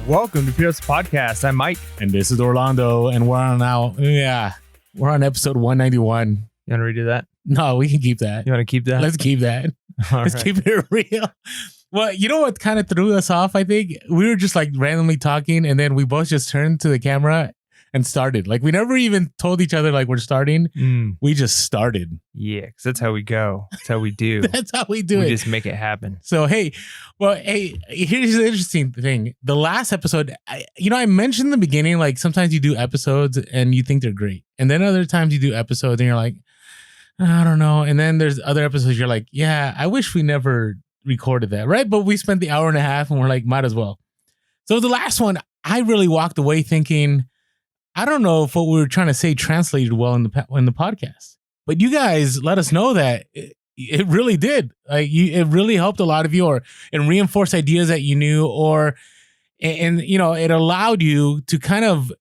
Welcome to Pierce Podcast. I'm Mike. And this is Orlando. And we're on episode 191. You want to redo that? No, we can keep that. You want to keep that? Let's keep that. Let's keep it real. Well, you know what kind of threw us off, I think? We were just like randomly talking and then we both just turned to the camera and started. Like we never even told each other like we're starting. We just started. Yeah, because that's how we go. That's how we do. That's how we do it. We just make it happen. So, hey, here's the interesting thing. The last episode, I mentioned in the beginning, like sometimes you do episodes and you think they're great. And then other times you do episodes and you're like, I don't know. And then there's other episodes you're like, yeah, I wish we never recorded that, right? But we spent the hour and a half and we're like, might as well. So the last one, I really walked away thinking, I don't know if what we were trying to say translated well in the podcast, but you guys let us know that it really did. Like it really helped a lot of you, and reinforced ideas that you knew, and it allowed you to kind of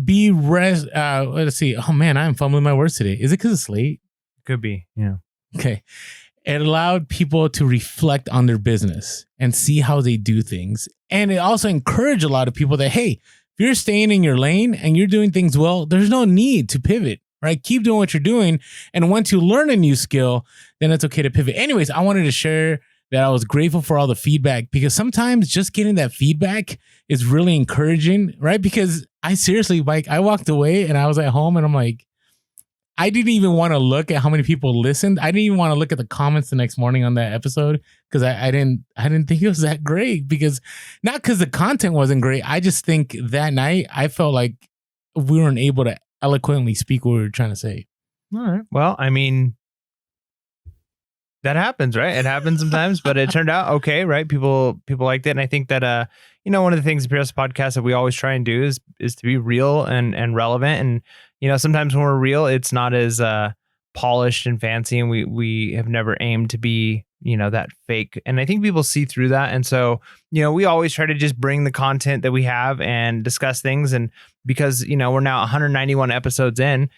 be let's see. Oh man, I'm fumbling my words today. Is it because it's late? Could be. Yeah. Okay. It allowed people to reflect on their business and see how they do things, and it also encouraged a lot of people that, hey, if you're staying in your lane and you're doing things well, there's no need to pivot, right? Keep doing what you're doing. And once you learn a new skill, then it's okay to pivot. Anyways, I wanted to share that I was grateful for all the feedback, because sometimes just getting that feedback is really encouraging, right? Because I seriously, Mike, I walked away and I was at home and I'm like, I didn't even want to look at how many people listened. I didn't even want to look at the comments the next morning on that episode, because I didn't think it was that great, because not because the content wasn't great. I just think that night I felt like we weren't able to eloquently speak what we were trying to say. All right. Well, I mean, that happens, right? It happens sometimes, but it turned out okay, right? People liked it. And I think that, one of the things in Pierce Podcast that we always try and do is to be real and relevant. And, sometimes when we're real, it's not as polished and fancy, and we have never aimed to be, that fake. And I think people see through that. And so, we always try to just bring the content that we have and discuss things. And because, we're now 191 episodes in,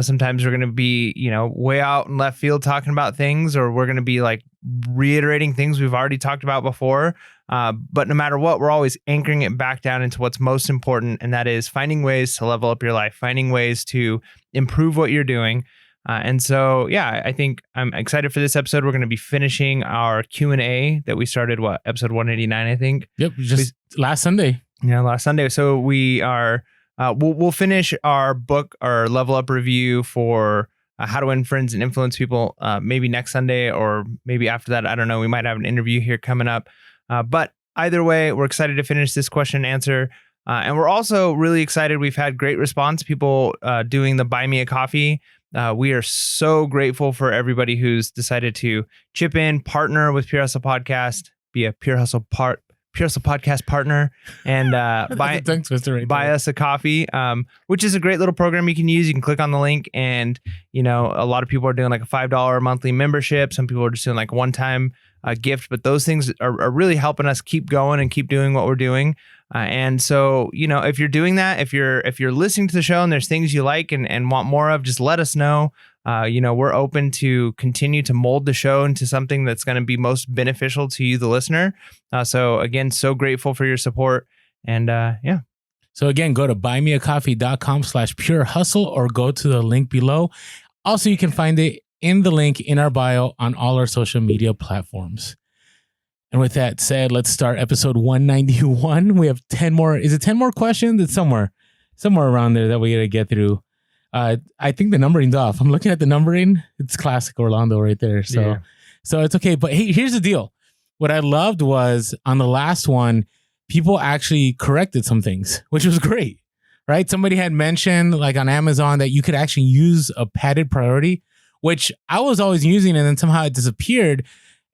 sometimes we're going to be, way out in left field talking about things, or we're going to be like reiterating things we've already talked about before. But no matter what, we're always anchoring it back down into what's most important. And that is finding ways to level up your life, finding ways to improve what you're doing. And so, yeah, I think I'm excited for this episode. We're going to be finishing our Q&A that we started, episode 189, I think. Yep, just last Sunday. Yeah, last Sunday. So we are, we'll finish our book, our level up review for how to win friends and influence people, maybe next Sunday, or maybe after that. I don't know. We might have an interview here coming up. But either way, we're excited to finish this question and answer. And we're also really excited. We've had great response. People doing the Buy Me a Coffee. We are so grateful for everybody who's decided to chip in, partner with Pure Hustle Podcast, be a Pure Hustle Podcast partner, and buy us a coffee, which is a great little program you can use. You can click on the link, and a lot of people are doing like a $5 monthly membership. Some people are just doing like a one-time gift, but those things are really helping us keep going and keep doing what we're doing. And so, if you're doing that, if you're listening to the show and there's things you like and want more of, just let us know. We're open to continue to mold the show into something that's going to be most beneficial to you, the listener. So again, so grateful for your support. And yeah. So again, go to buymeacoffee.com/purehustle or go to the link below. Also, you can find it in the link in our bio on all our social media platforms. And with that said, let's start episode 191. We have 10 more. Is it 10 more questions? It's somewhere around there that we got to get through. I think the numbering's off. I'm looking at the numbering. It's classic Orlando right there. So it's okay. But hey, here's the deal. What I loved was on the last one, people actually corrected some things, which was great, right? Somebody had mentioned like on Amazon that you could actually use a padded priority, which I was always using, and then somehow it disappeared.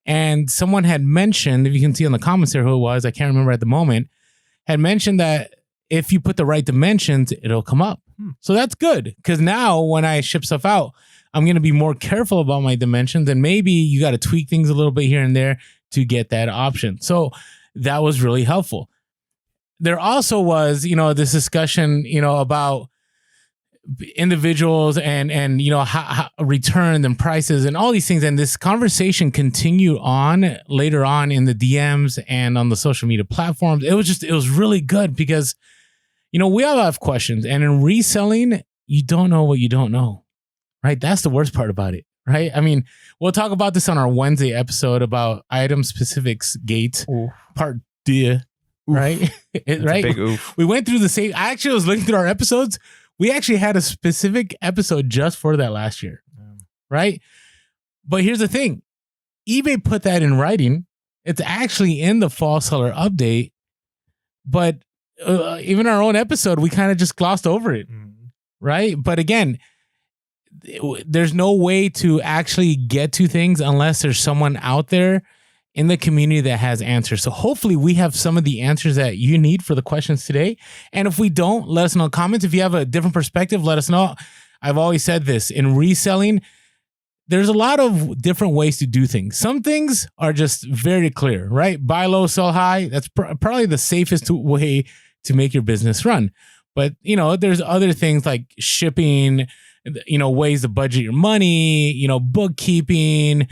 And someone had mentioned, if you can see on the comments there who it was, I can't remember at the moment, had mentioned that if you put the right dimensions, it'll come up. So that's good, because now when I ship stuff out, I'm going to be more careful about my dimensions, and maybe you got to tweak things a little bit here and there to get that option. So that was really helpful. There also was, this discussion, about individuals and how return and prices and all these things. And this conversation continued on later on in the DMs and on the social media platforms. It was really good because, we all have questions, and in reselling, you don't know what you don't know, right? That's the worst part about it, right? I mean, we'll talk about this on our Wednesday episode about item specifics gate part D, right? Right. Big oof. We went through the same. I actually was looking through our episodes. We actually had a specific episode just for that last year, right? But here's the thing. eBay put that in writing. It's actually in the fall seller update, but even our own episode, we kind of just glossed over it, right? But again, there's no way to actually get to things unless there's someone out there in the community that has answers. So hopefully we have some of the answers that you need for the questions today. And if we don't, let us know in comments. If you have a different perspective, let us know. I've always said this, in reselling, there's a lot of different ways to do things. Some things are just very clear, right? Buy low, sell high. That's probably the safest way to make your business run. But, there's other things like shipping, ways to budget your money, bookkeeping.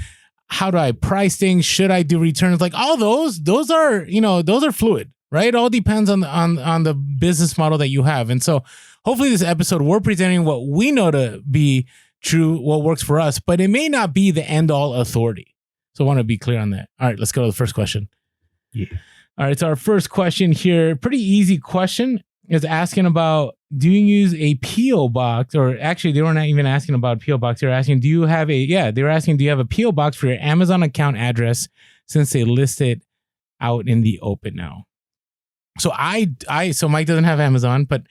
How do I price things? Should I do returns? Like all those are fluid, right? It all depends on the business model that you have. And so hopefully this episode, we're presenting what we know to be true, what works for us, but it may not be the end all authority. So I want to be clear on that. All right, let's go to the first question. Yeah. All right. So our first question here, pretty easy question, is asking about, do you use a PO box? Or actually, they were not even asking about PO box. They're asking, do you have a PO box for your Amazon account address since they list it out in the open now? So so Mike doesn't have Amazon, but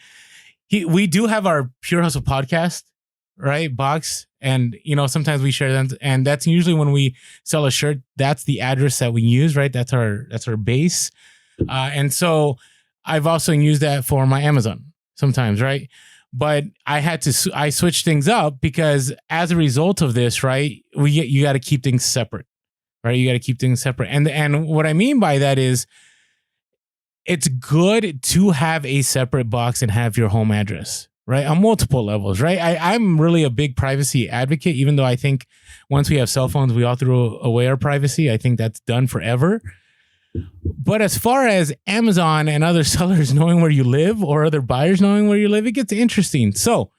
we do have our Pure Hustle podcast, right? Box. And, sometimes we share them, and that's usually when we sell a shirt, that's the address that we use, right? That's our base. And so I've also used that for my Amazon sometimes, right? But I switched things up because as a result of this, right, you got to keep things separate, right? You got to keep things separate. And what I mean by that is it's good to have a separate box and have your home address, right? On multiple levels, right? I'm really a big privacy advocate, even though I think once we have cell phones, we all throw away our privacy. I think that's done forever. But as far as Amazon and other sellers knowing where you live or other buyers knowing where you live, it gets interesting. So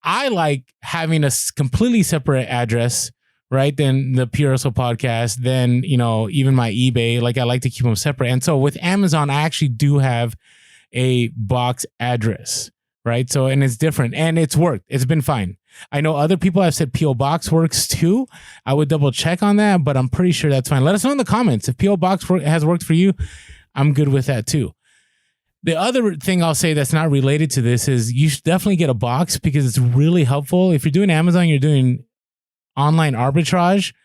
I like having a completely separate address, right? Than the Pure Hustle podcast, then, even my eBay, like I like to keep them separate. And so with Amazon, I actually do have a box address, right? So, and it's different and it's worked. It's been fine. I know other people have said PO Box works too. I would double check on that, but I'm pretty sure that's fine. Let us know in the comments. If PO Box has worked for you, I'm good with that too. The other thing I'll say that's not related to this is you should definitely get a box because it's really helpful. If you're doing Amazon, you're doing online arbitrage,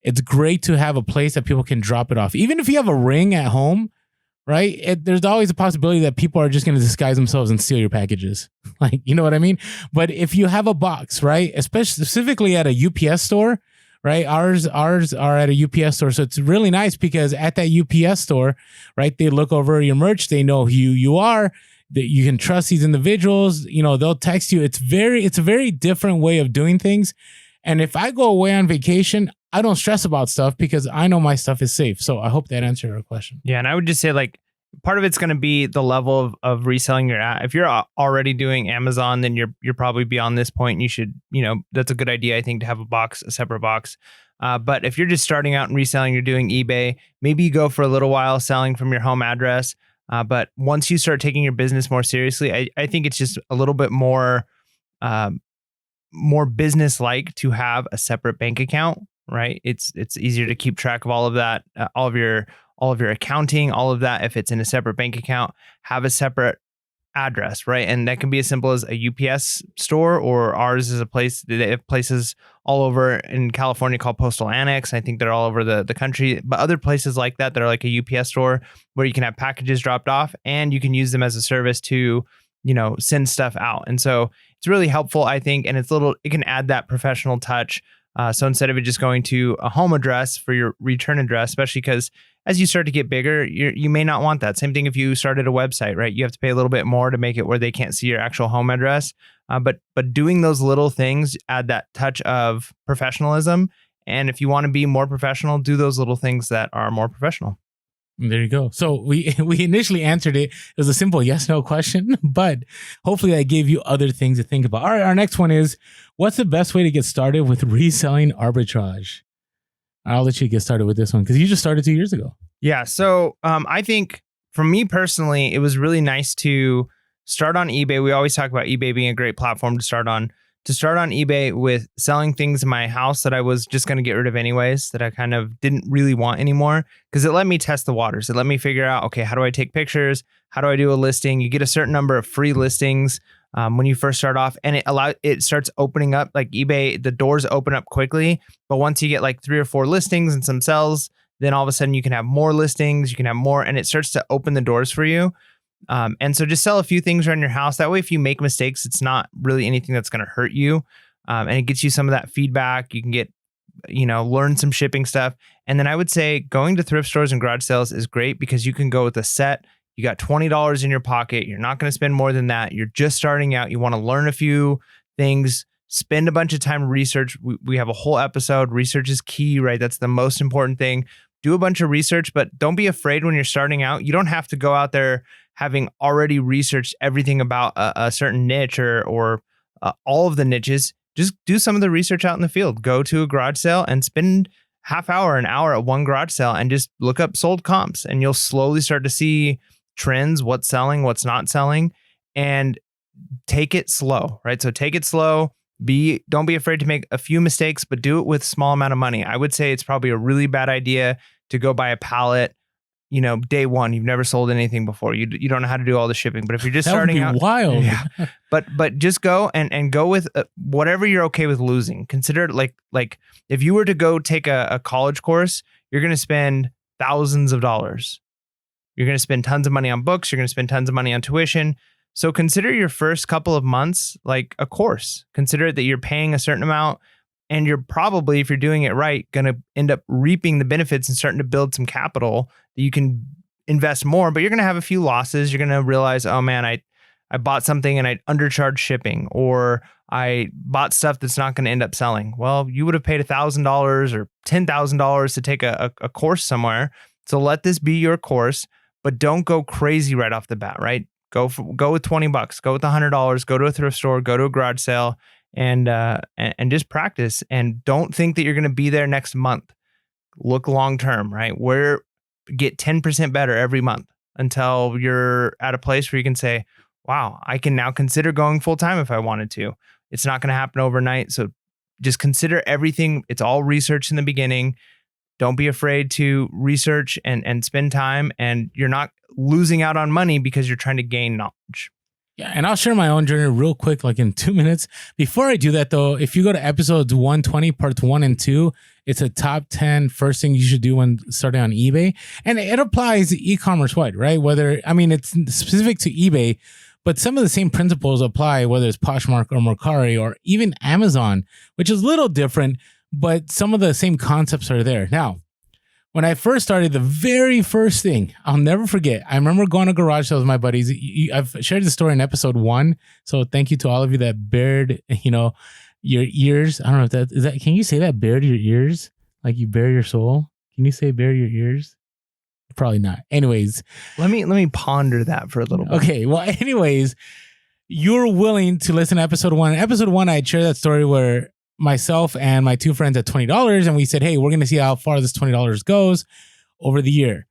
it's great to have a place that people can drop it off. Even if you have a ring at home, right? There's always a possibility that people are just going to disguise themselves and steal your packages. Like, you know what I mean? But if you have a box, right? Especially specifically at a UPS store, right? Ours are at a UPS store. So it's really nice because at that UPS store, right? They look over your merch. They know who you are, that you can trust these individuals. They'll text you. It's a very different way of doing things. And if I go away on vacation, I don't stress about stuff because I know my stuff is safe. So I hope that answered your question. Yeah. And I would just say part of it's going to be the level of reselling you're at. If you're already doing Amazon, then you're probably beyond this point. And you should, that's a good idea, I think, to have a separate box. But if you're just starting out in reselling, you're doing eBay, maybe you go for a little while selling from your home address. But once you start taking your business more seriously, I think it's just a little bit more business-like to have a separate bank account, right? It's easier to keep track of all of that, all of your accounting, all of that. If it's in a separate bank account, have a separate address, right? And that can be as simple as a UPS store, or ours is a place. They have places all over in California called Postal Annex. I think they're all over the country, but other places like that are like a UPS store where you can have packages dropped off and you can use them as a service to, send stuff out. And so it's really helpful, I think, and it can add that professional touch. So instead of it just going to a home address for your return address, especially because as you start to get bigger, you may not want that. Same thing if you started a website, right? You have to pay a little bit more to make it where they can't see your actual home address. But doing those little things add that touch of professionalism. And if you want to be more professional, do those little things that are more professional. There you go. So we initially answered it. It was a simple yes/no question, but hopefully that gave you other things to think about. All right, our next one is, what's the best way to get started with reselling arbitrage? I'll let you get started with this one because you just started 2 years ago. Yeah. So I think for me personally, it was really nice to start on eBay. We always talk about eBay being a great platform to start on. To start on eBay with selling things in my house that I was just going to get rid of anyways, that I kind of didn't really want anymore, because it let me test the waters. It let me figure out, okay, how do I take pictures? How do I do a listing? You get a certain number of free listings when you first start off, and it starts opening up, like eBay, the doors open up quickly. But once you get like 3 or 4 listings and some sales, then all of a sudden you can have more listings, you can have more, and it starts to open the doors for you. And so just sell a few things around your house. That way, if you make mistakes, it's not really anything that's going to hurt you. And it gets you some of that feedback. You can get, learn some shipping stuff. And then I would say going to thrift stores and garage sales is great because you can go with a set. You got $20 in your pocket. You're not going to spend more than that. You're just starting out. You want to learn a few things, spend a bunch of time research. We have a whole episode. Research is key, right? That's the most important thing. Do a bunch of research, but don't be afraid when you're starting out. You don't have to go out there having already researched everything about a certain niche or all of the niches. Just do some of the research out in the field. Go to a garage sale and spend half hour, an hour at one garage sale and just look up sold comps, and you'll slowly start to see trends, what's selling, what's not selling, and take it slow, right? So take it slow. Don't be afraid to make a few mistakes, but do it with a small amount of money. I would say it's probably a really bad idea to go buy a pallet, day one. You've never sold anything before. You don't know how to do all the shipping. But if you're just starting out, wild. Yeah, but just go and go with whatever you're okay with losing. Consider it like if you were to go take a college course, you're going to spend thousands of dollars. You're going to spend tons of money on books. You're going to spend tons of money on tuition. So consider your first couple of months like a course. Consider it that you're paying a certain amount, and you're probably, if you're doing it right, going to end up reaping the benefits and starting to build some capital that you can invest more. But you're going to have a few losses. You're going to realize, oh man, I bought something and I undercharged shipping, or I bought stuff that's not going to end up selling. Well, you would have paid $1,000 or $10,000 to take a course somewhere. So let this be your course, but don't go crazy right off the bat, right? Go with $20, go with $100, go to a thrift store, go to a garage sale, and just practice. And don't think that you're going to be there next month. Look long term, right? Get 10% better every month until you're at a place where you can say, wow, I can now consider going full time if I wanted to. It's not going to happen overnight. So just consider everything. It's all research in the beginning. Don't be afraid to research and spend time, and you're not losing out on money because you're trying to gain knowledge. Yeah, and I'll share my own journey real quick, like in 2 minutes. Before I do that, though, if you go to episodes 120, parts 1 and 2, it's a top 10 first thing you should do when starting on eBay. And it applies e-commerce wide, right? It's specific to eBay, but some of the same principles apply, whether it's Poshmark or Mercari or even Amazon, which is a little different, but some of the same concepts are there. Now, when I first started, the very first thing I'll never forget, I remember going to garage sales with my buddies. I've shared the story in episode 1. So thank you to all of you that bared, your ears. I don't know if that is that. Can you say that, bared your ears? Like you bare your soul? Can you say bare your ears? Probably not. Anyways. Let me ponder that for a little bit. Okay. Well, anyways, you're willing to listen to episode 1. In episode 1, I shared that story where myself and my 2 friends had $20, and we said, hey, we're going to see how far this $20 goes over the year.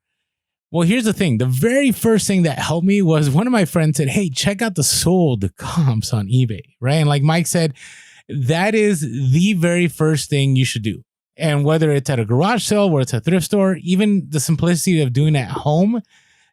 Well, here's the thing. The very first thing that helped me was one of my friends said, hey, check out the sold comps on eBay, right? And like Mike said, that is the very first thing you should do. And whether it's at a garage sale, whether it's a thrift store, even the simplicity of doing it at home,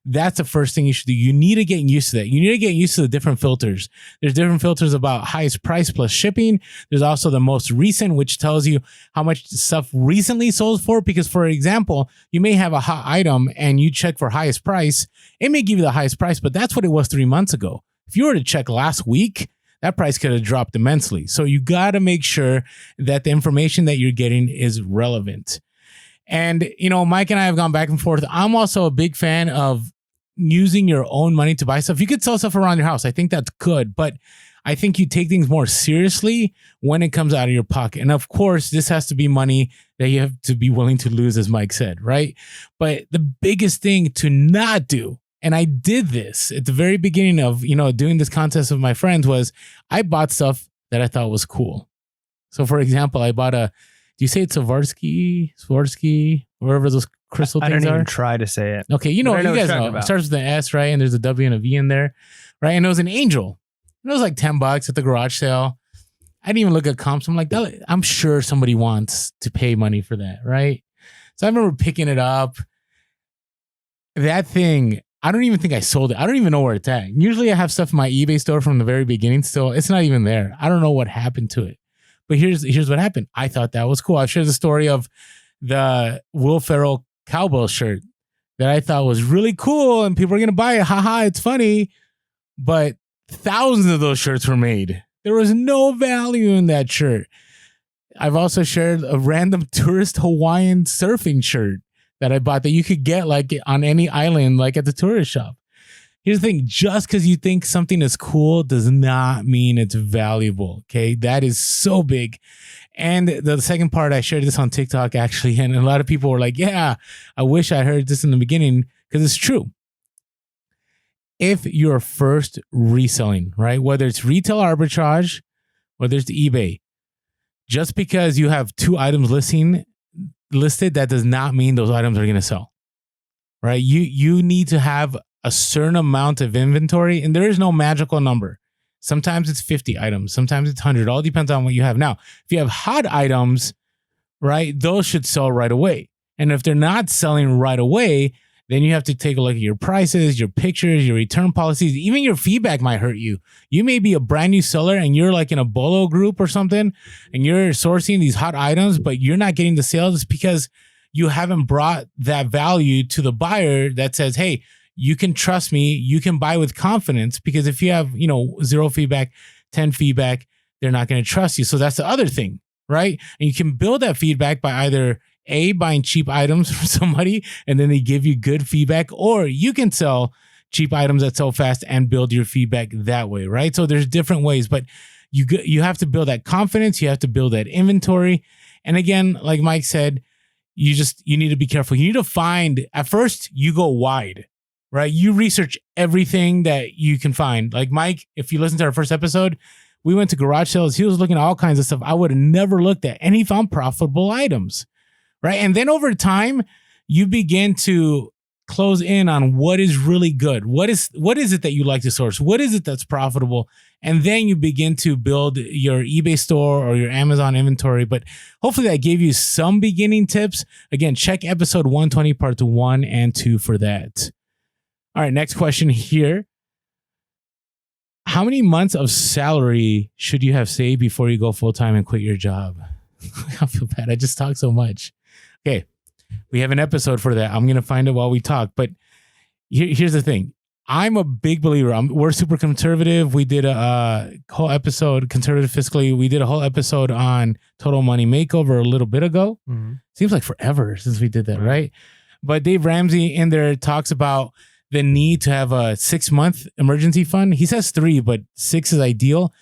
that's the first thing you should do. You need to get used to that. You need to get used to the different filters. There's different filters about highest price plus shipping. There's also the most recent, which tells you how much stuff recently sold for. Because, for example, you may have a hot item and you check for highest price. It may give you the highest price, but that's what it was 3 months ago. If you were to check last week, that price could have dropped immensely. So you got to make sure that the information that you're getting is relevant. And, Mike and I have gone back and forth. I'm also a big fan of using your own money to buy stuff. You could sell stuff around your house. I think that's good. But I think you take things more seriously when it comes out of your pocket. And of course, this has to be money that you have to be willing to lose, as Mike said, right? But the biggest thing to not do, and I did this at the very beginning of, doing this contest with my friends, was I bought stuff that I thought was cool. So for example, I bought do you say it's Swarovski, wherever those crystal things are? I don't even try to say it. Okay, you guys know. It starts with an S, right? And there's a W and a V in there, right? And it was an angel. And it was like $10 at the garage sale. I didn't even look at comps. I'm like, I'm sure somebody wants to pay money for that, right? So I remember picking it up. That thing, I don't even think I sold it. I don't even know where it's at. Usually I have stuff in my eBay store from the very beginning still. It's not even there. I don't know what happened to it. But here's what happened. I thought that was cool. I've shared the story of the Will Ferrell cowboy shirt that I thought was really cool and people are going to buy it. Haha, it's funny. But thousands of those shirts were made. There was no value in that shirt. I've also shared a random tourist Hawaiian surfing shirt that I bought that you could get like on any island, like at the tourist shop. Here's the thing, just because you think something is cool does not mean it's valuable, okay? That is so big. And the second part, I shared this on TikTok actually, and a lot of people were like, yeah, I wish I heard this in the beginning, because it's true. If you're first reselling, right, whether it's retail arbitrage, whether it's eBay, just because you have 2 items listed, that does not mean those items are going to sell, right? You need to have a certain amount of inventory, and there is no magical number. Sometimes it's 50 items, sometimes it's 100. All depends on what you have. Now, if you have hot items, right, those should sell right away. And if they're not selling right away, then you have to take a look at your prices, your pictures, your return policies. Even your feedback might hurt you. You may be a brand new seller and you're like in a bolo group or something, and you're sourcing these hot items, but you're not getting the sales. It's because you haven't brought that value to the buyer that says, hey, you can trust me. You can buy with confidence, because if you have, 0 feedback, 10 feedback, they're not going to trust you. So that's the other thing, right? And you can build that feedback by either buying cheap items from somebody and then they give you good feedback, or you can sell cheap items that sell fast and build your feedback that way, right? So there's different ways, but you have to build that confidence. You have to build that inventory. And again, like Mike said, you need to be careful. You need to find, at first you go wide, right? You research everything that you can find. Like Mike, if you listen to our first episode, we went to garage sales. He was looking at all kinds of stuff I would have never looked at, and he found profitable items, right? And then over time, you begin to close in on what is really good. What is it that you like to source? What is it that's profitable? And then you begin to build your eBay store or your Amazon inventory. But hopefully that gave you some beginning tips. Again, check episode 120, part 1 and 2 for that. All right, next question here. How many months of salary should you have saved before you go full-time and quit your job? I feel bad. I just talk so much. Okay, we have an episode for that. I'm going to find it while we talk. But here's the thing. I'm a big believer. We're super conservative. We did a whole episode, conservative fiscally. We did a whole episode on Total Money Makeover a little bit ago. Mm-hmm. Seems like forever since we did that, right? But Dave Ramsey in there talks about the need to have a 6-month emergency fund. He says 3, but 6 is ideal.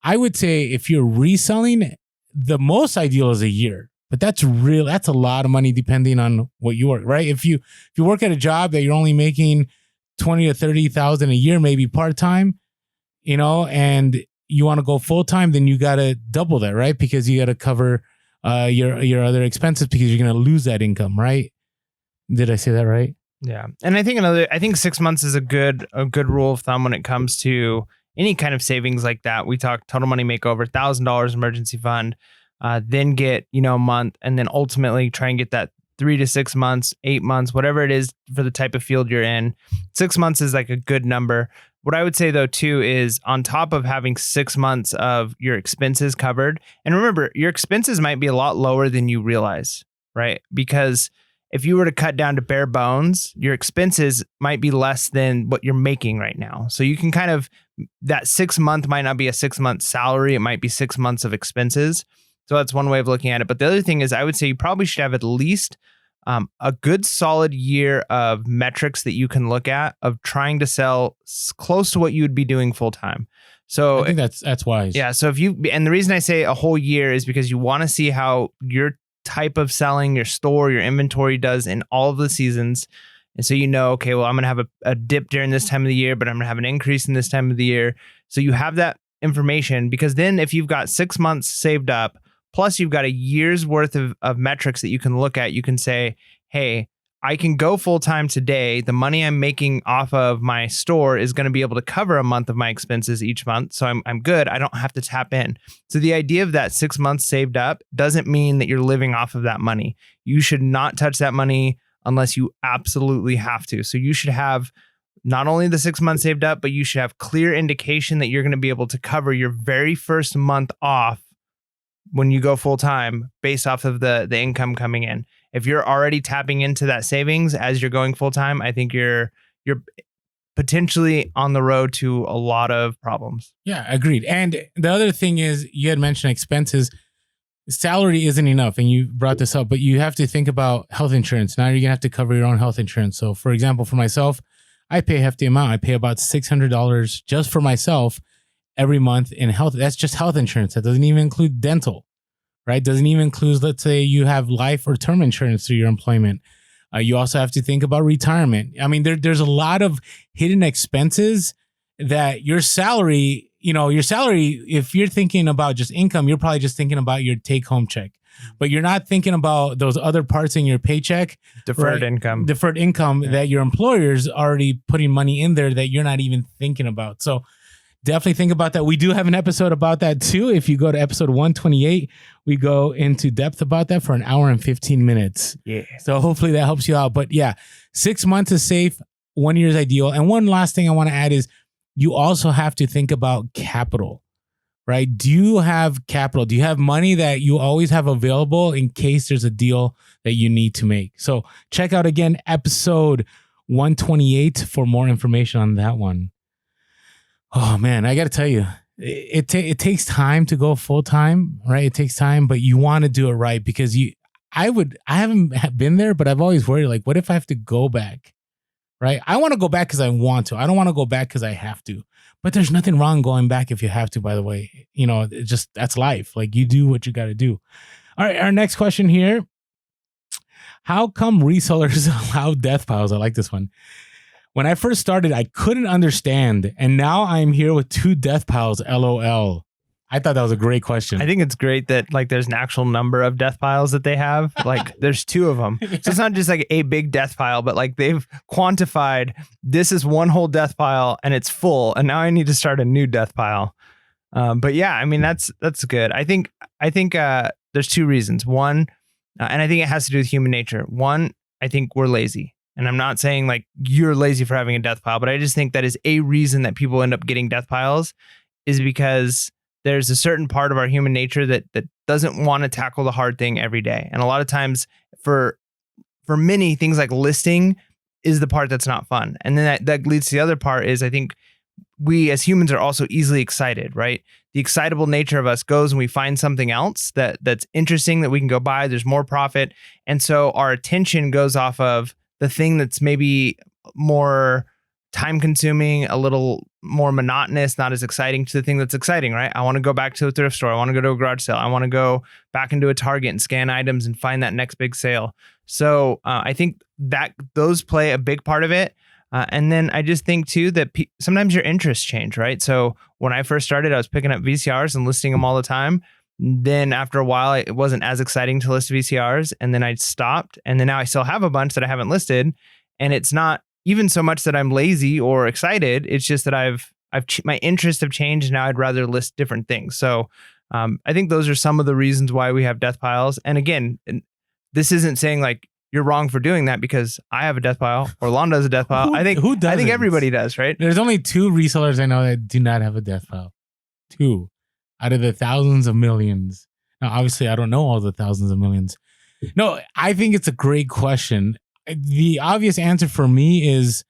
I would say if you're reselling, the most ideal is a year. But that's a lot of money depending on what you work, right? If you work at a job that you're only making 20 to 30,000 a year, maybe part-time, and you want to go full-time, then you got to double that, right? Because you got to cover your other expenses, because you're going to lose that income, right? Did I say that right? Yeah. And I think 6 months is a good rule of thumb when it comes to any kind of savings like that. We talked Total Money Makeover, $1,000 emergency fund, then get, a month, and then ultimately try and get that 3 to 6 months, 8 months, whatever it is for the type of field you're in. 6 months is like a good number. What I would say though, too, is on top of having 6 months of your expenses covered, and remember, your expenses might be a lot lower than you realize, right? Because if you were to cut down to bare bones, your expenses might be less than what you're making right now. So you can that 6 month might not be a 6 month salary. It might be 6 months of expenses. So that's one way of looking at it. But the other thing is, I would say you probably should have at least a good solid year of metrics that you can look at of trying to sell close to what you would be doing full time. So I think that's wise. yeah. So and the reason I say a whole year is because you want to see how your type of selling, your store, your inventory does in all of the seasons. And so, okay, well, I'm going to have a dip during this time of the year, but I'm going to have an increase in this time of the year. So you have that information, because then if you've got 6 months saved up, plus you've got a year's worth of metrics that you can look at, you can say, hey, I can go full time today. The money I'm making off of my store is going to be able to cover a month of my expenses each month. So I'm good. I don't have to tap in. So the idea of that 6 months saved up doesn't mean that you're living off of that money. You should not touch that money unless you absolutely have to. So you should have not only the 6 months saved up, but you should have clear indication that you're going to be able to cover your very first month off when you go full time based off of the income coming in. If you're already tapping into that savings as you're going full time, I think you're potentially on the road to a lot of problems. Yeah, agreed. And the other thing is, you had mentioned expenses. Salary isn't enough, and you brought this up, but you have to think about health insurance. Now you're gonna have to cover your own health insurance. So, for example, for myself, I pay a hefty amount. I pay about $600 just for myself every month in health. That's just health insurance. That doesn't even include dental. Right? Doesn't even include, let's say you have life or term insurance through your employment. You also have to think about retirement. I mean, there's a lot of hidden expenses that your salary, if you're thinking about just income, you're probably just thinking about your take home check, but you're not thinking about those other parts in your paycheck. Deferred income that your employer's already putting money in there that you're not even thinking about. So definitely think about that. We do have an episode about that too. If you go to episode 128, we go into depth about that for an hour and 15 minutes. Yeah. So hopefully that helps you out. But yeah, 6 months is safe. 1 year is ideal. And one last thing I want to add is you also have to think about capital, right? Do you have capital? Do you have money that you always have available in case there's a deal that you need to make? So check out again, episode 128 for more information on that one. Oh man, I got to tell you, it takes time to go full time, right? It takes time, but you want to do it right, because I haven't been there, but I've always worried, like, what if I have to go back, right? I want to go back because I want to. I don't want to go back because I have to. But there's nothing wrong going back if you have to, by the way. That's life. Like, you do what you got to do. All right, our next question here. How come resellers allow death piles? I like this one. When I first started, I couldn't understand, and now I'm here with 2 death piles, LOL. I thought that was a great question. I think it's great that there's an actual number of death piles that they have. There's 2 of them. So it's not just like a big death pile, but they've quantified this is one whole death pile and it's full, and now I need to start a new death pile. But yeah, I mean, that's good. I think there's 2 reasons. One, and I think it has to do with human nature. One, I think we're lazy. And I'm not saying you're lazy for having a death pile, but I just think that is a reason that people end up getting death piles, is because there's a certain part of our human nature that doesn't want to tackle the hard thing every day. And a lot of times for many things, like listing is the part that's not fun. And then that leads to the other part is, I think we as humans are also easily excited, right? The excitable nature of us goes and we find something else that's interesting that we can go buy. There's more profit. And so our attention goes off of the thing that's maybe more time consuming, a little more monotonous, not as exciting, to the thing that's exciting, right? I want to go back to a thrift store. I want to go to a garage sale. I want to go back into a Target and scan items and find that next big sale. So I think that those play a big part of it. And then I just think too that sometimes your interests change, right? So when I first started, I was picking up VCRs and listing them all the time. Then after a while, it wasn't as exciting to list VCRs, and then I stopped. And then now I still have a bunch that I haven't listed, and it's not even so much that I'm lazy or excited. It's just that my interests have changed, and now I'd rather list different things. So I think those are some of the reasons why we have death piles. And again, this isn't saying you're wrong for doing that, because I have a death pile or Lon does a death pile. I think everybody does, right? There's only 2 resellers I know that do not have a death pile. 2. Out of the thousands of millions. Now, obviously, I don't know all the thousands of millions. No, I think it's a great question. The obvious answer for me is,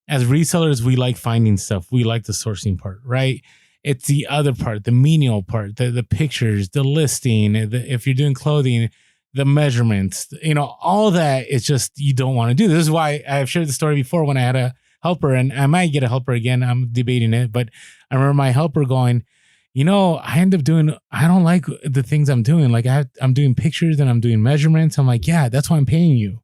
as resellers, we like finding stuff. We like the sourcing part, right? It's the other part, the menial part, the pictures, the listing. If you're doing clothing, the measurements, all that is just, you don't want to do. This is why I've shared the story before when I had a helper, and I might get a helper again. I'm debating it, but I remember my helper going, I don't like the things I'm doing. Like I'm doing pictures and I'm doing measurements. I'm like, yeah, that's why I'm paying you.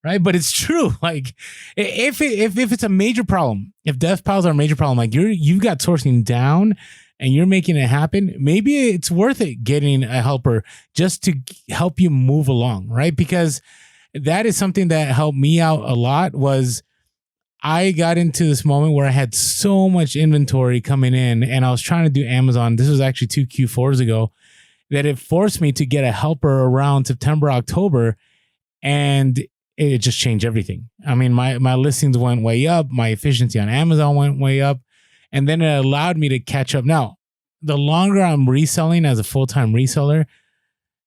Right. But it's true. Like if it's a major problem, if death piles are a major problem, like you've got sourcing down and you're making it happen, maybe it's worth it getting a helper just to help you move along. Right. Because that is something that helped me out a lot. Was I got into this moment where I had so much inventory coming in and I was trying to do Amazon. This was actually 2 Q4s ago, that it forced me to get a helper around September, October, and it just changed everything. I mean, my listings went way up. My efficiency on Amazon went way up. And then it allowed me to catch up. Now, the longer I'm reselling as a full-time reseller,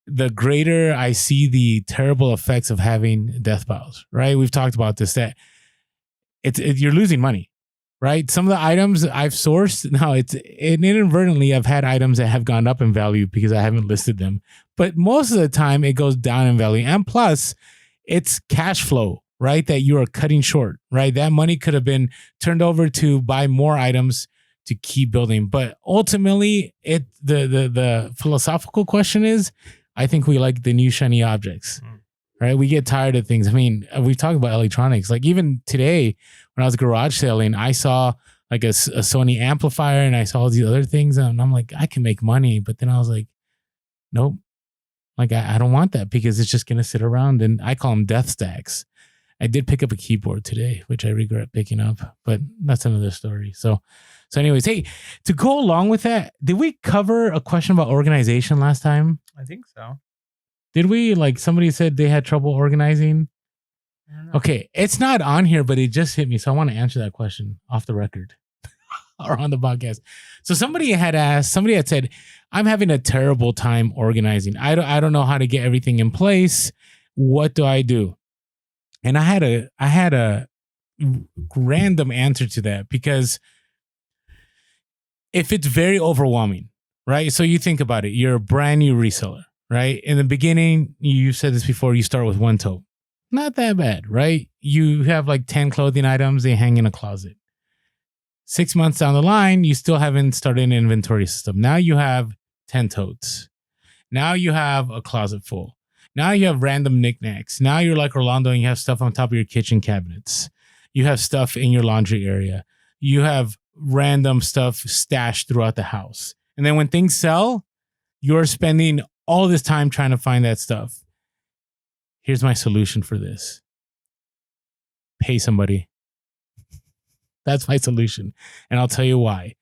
the greater I see the terrible effects of having death piles, right? We've talked about this, that you're losing money, right? Some of the items I've sourced, now inadvertently, I've had items that have gone up in value because I haven't listed them. But most of the time it goes down in value. And plus, it's cash flow, right? That you are cutting short, right? That money could have been turned over to buy more items to keep building. But ultimately, the philosophical question is, I think we like the new shiny objects, right? We get tired of things. I mean, we've talked about electronics. Like even today, when I was garage selling, I saw like a Sony amplifier and I saw all these other things. And I'm like, I can make money. But then I was like, nope. Like, I don't want that because it's just going to sit around, and I call them death stacks. I did pick up a keyboard today, which I regret picking up, but that's another story. So anyways, hey, to go along with that, did we cover a question about organization last time? I think so. Did we? Like somebody said they had trouble organizing. Okay. It's not on here, but it just hit me. So I want to answer that question off the record or on the podcast. So somebody had said, I'm having a terrible time organizing. I don't know how to get everything in place. What do I do? And I had a random answer to that, because if it's very overwhelming, right? So you think about it, you're a brand new reseller, right? In the beginning, you said this before, you start with one tote. Not that bad, right? You have like 10 clothing items, they hang in a closet. 6 months down the line, you still haven't started an inventory system. Now you have 10 totes. Now you have a closet full. Now you have random knickknacks. Now you're like Orlando and you have stuff on top of your kitchen cabinets. You have stuff in your laundry area. You have random stuff stashed throughout the house. And then when things sell, you're spending all this time trying to find that stuff. Here's my solution for this. Pay somebody. That's my solution. And I'll tell you why.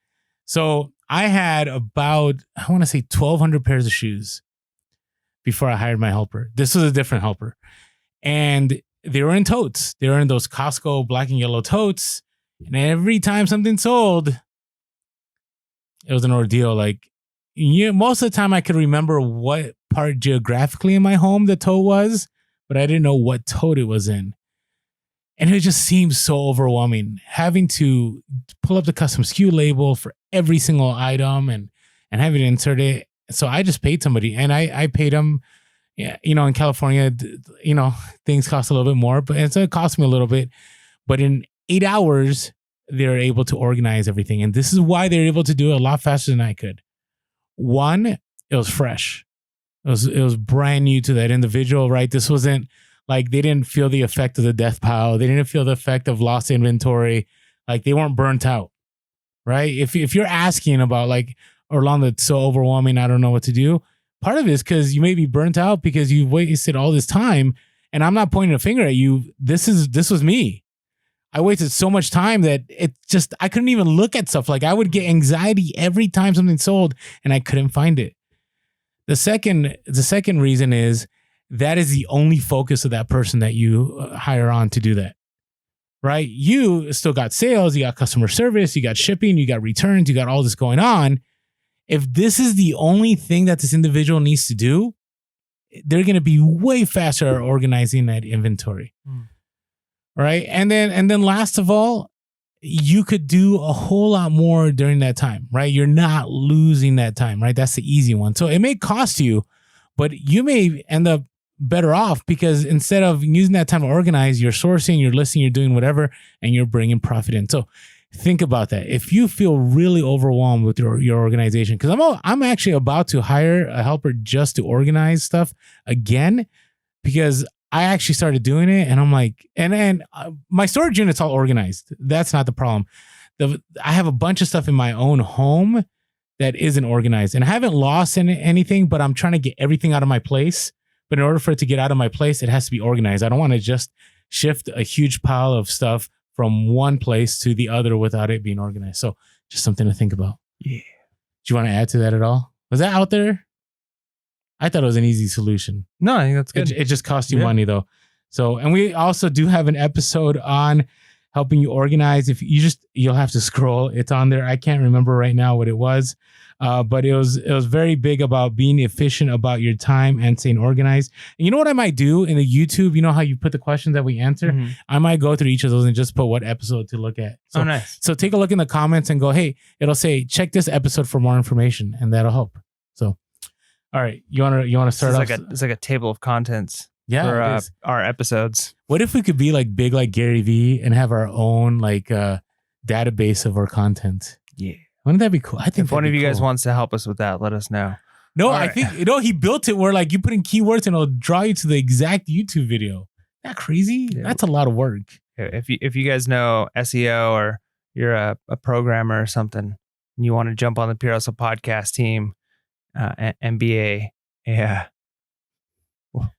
So I had about, I want to say 1,200 pairs of shoes before I hired my helper. This was a different helper. And they were in totes. They were in those Costco black and yellow totes. And every time something sold, it was an ordeal. Like, most of the time I could remember what part geographically in my home the tote was, but I didn't know what tote it was in. And it just seems so overwhelming, having to pull up the custom SKU label for every single item and have it inserted. So I just paid somebody, and I paid them. Yeah, in California, things cost a little bit more, but so it cost me a little bit. But in 8 hours, they're able to organize everything. And this is why they're able to do it a lot faster than I could. One, it was fresh. It was brand new to that individual, right? This wasn't like they didn't feel the effect of the death pile. They didn't feel the effect of lost inventory. Like they weren't burnt out, right? If you're asking about like, Orlando, it's so overwhelming, I don't know what to do. Part of it is because you may be burnt out because you wasted all this time. And I'm not pointing a finger at you. This was me. I wasted so much time that I couldn't even look at stuff. Like I would get anxiety every time something sold and I couldn't find it. The second reason is that is the only focus of that person that you hire on to do that, right? You still got sales, you got customer service, you got shipping, you got returns, you got all this going on. If this is the only thing that this individual needs to do, they're going to be way faster at organizing that inventory. Right. And then last of all, you could do a whole lot more during that time, right? You're not losing that time, right? That's the easy one. So it may cost you, but you may end up better off because instead of using that time to organize, you're sourcing, you're listing, you're doing whatever, and you're bringing profit in. So think about that. If you feel really overwhelmed with your organization, because I'm actually about to hire a helper just to organize stuff again, because I actually started doing it, and I'm like, and my storage unit's all organized. That's not the problem. I have a bunch of stuff in my own home that isn't organized, and I haven't lost anything, but I'm trying to get everything out of my place. But in order for it to get out of my place, it has to be organized. I don't want to just shift a huge pile of stuff from one place to the other without it being organized. So just something to think about. Yeah. Do you want to add to that at all? Was that out there? I thought it was an easy solution. No, I think that's good. It just costs you money though. So, and we also do have an episode on helping you organize. If you'll have to scroll. It's on there. I can't remember right now what it was. But it was very big about being efficient about your time and staying organized. And you know what I might do in the YouTube? You know how you put the questions that we answer? Mm-hmm. I might go through each of those and just put what episode to look at. So, nice. So take a look in the comments and go, hey, it'll say, check this episode for more information, and that'll help. So, all right, you wanna start off? It's like a table of contents. Yeah, for our episodes. What if we could be like big like Gary Vee and have our own like database of our content? Yeah. Wouldn't that be cool? I think if one of you guys wants to help us with that, let us know. No, I think he built it where like you put in keywords and it'll draw you to the exact YouTube video. Isn't that crazy? Yeah. That's a lot of work. If you guys know SEO or you're a programmer or something and you want to jump on the Pure Hustle podcast team and be a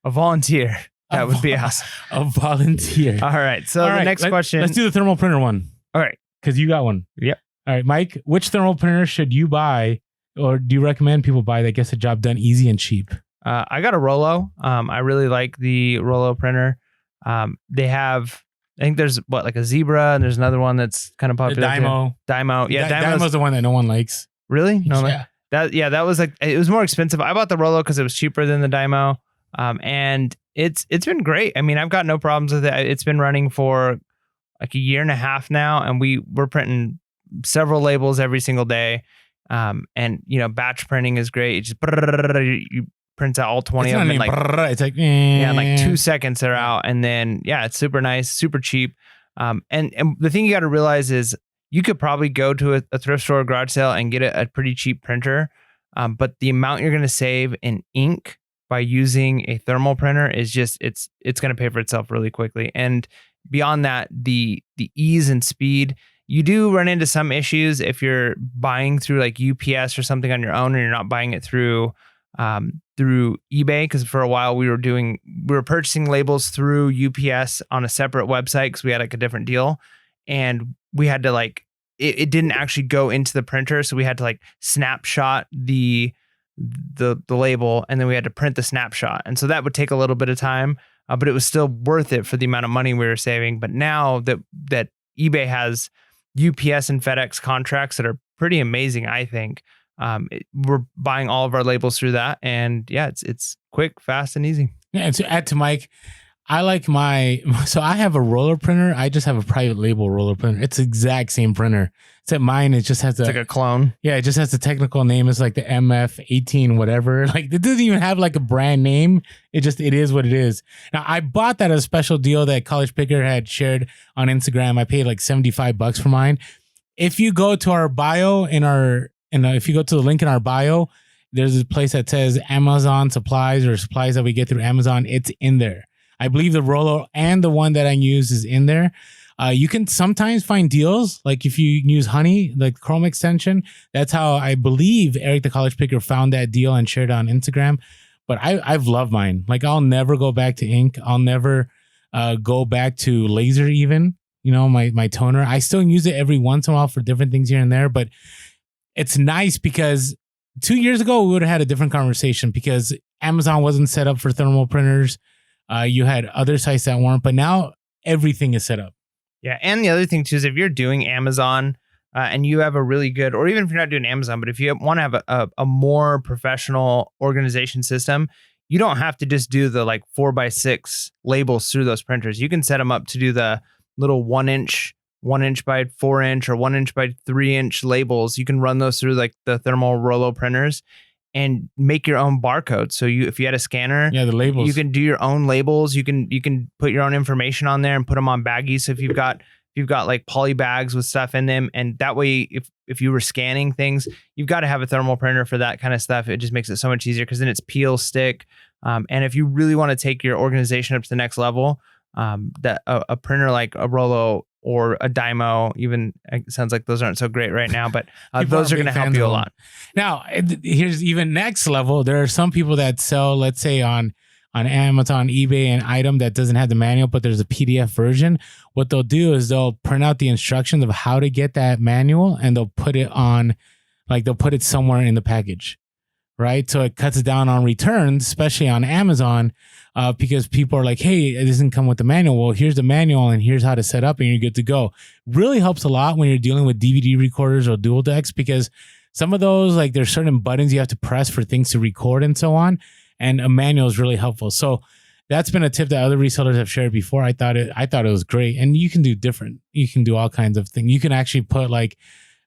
volunteer, that would be awesome. A volunteer. All right. So the next question. Let's do the thermal printer one. All right. Because you got one. Yep. All right, Mike, which thermal printer should you buy, or do you recommend people buy that gets the job done easy and cheap? I got a Rollo. I really like the Rollo printer. They have, I think there's like a Zebra, and there's another one that's kind of popular. Dymo. Yeah, Dymo's the one that no one likes. Really? No. Yeah. That was like, it was more expensive. I bought the Rollo because it was cheaper than the Dymo. And it's been great. I mean, I've got no problems with it. It's been running for like a year and a half now, and we're printing several labels every single day. And batch printing is great. It just you prints out all 20 of them in it's like in like 2 seconds they're out. And then it's super nice, super cheap. And the thing you got to realize is you could probably go to a thrift store or garage sale and get a pretty cheap printer. But the amount you're going to save in ink by using a thermal printer is just it's going to pay for itself really quickly. And beyond that, the ease and speed, you do run into some issues if you're buying through like UPS or something on your own, and you're not buying it through eBay. Because for a while we were purchasing labels through UPS on a separate website because we had like a different deal, and we had to it didn't actually go into the printer, so we had to like snapshot the label, and then we had to print the snapshot, and so that would take a little bit of time, but it was still worth it for the amount of money we were saving. But now that eBay has UPS and FedEx contracts that are pretty amazing, I think. We're buying all of our labels through that, and it's quick, fast, and easy. Yeah, and to add to Mike, I like so I have a roller printer. I just have a private label roller printer. It's the exact same printer, except mine, it just has it's like a clone. Yeah, it just has the technical name. It's like the MF18 whatever. Like it doesn't even have like a brand name. It is what it is. Now I bought that as a special deal that College Picker had shared on Instagram. I paid like $75 for mine. If you go to our bio if you go to the link in our bio, there's a place that says Amazon supplies or supplies that we get through Amazon. It's in there. I believe the Rollo and the one that I use is in there. You can sometimes find deals, like if you use Honey, like Chrome extension. That's how I believe Eric the College Picker found that deal and shared it on Instagram. But I've loved mine. Like I'll never go back to ink. I'll never go back to laser even. My toner. I still use it every once in a while for different things here and there. But it's nice because 2 years ago we would have had a different conversation because Amazon wasn't set up for thermal printers. You had other sites that weren't, but now everything is set up. Yeah. And the other thing too is if you're doing Amazon and you have a really good, or even if you're not doing Amazon, but if you want to have a more professional organization system, you don't have to just do the like 4x6 labels through those printers. You can set them up to do the little 1 inch by 4 inch or 1 inch by 3 inch labels. You can run those through like the thermal Rollo printers. and make your own barcodes. So if you had a scanner, the labels, you can do your own labels. You can put your own information on there and put them on baggies. So if you've got like poly bags with stuff in them, and that way, if you were scanning things, you've got to have a thermal printer for that kind of stuff. It just makes it so much easier because then it's peel, stick. And if you really want to take your organization up to the next level, that a printer like a Rollo or a Dymo, even, it sounds like those aren't so great right now, but those are going to help you a lot. Now, here's even next level. There are some people that sell, let's say on Amazon, eBay, an item that doesn't have the manual, but there's a PDF version. What they'll do is they'll print out the instructions of how to get that manual, and they'll put it on, like they'll put it somewhere in the package, right? So it cuts down on returns, especially on Amazon, because people are like, hey, it doesn't come with the manual. Well, here's the manual and here's how to set up and you're good to go. Really helps a lot when you're dealing with DVD recorders or dual decks, because some of those, like there's certain buttons you have to press for things to record and so on. And a manual is really helpful. So that's been a tip that other resellers have shared before. I thought it was great. And you can do all kinds of things. You can actually put like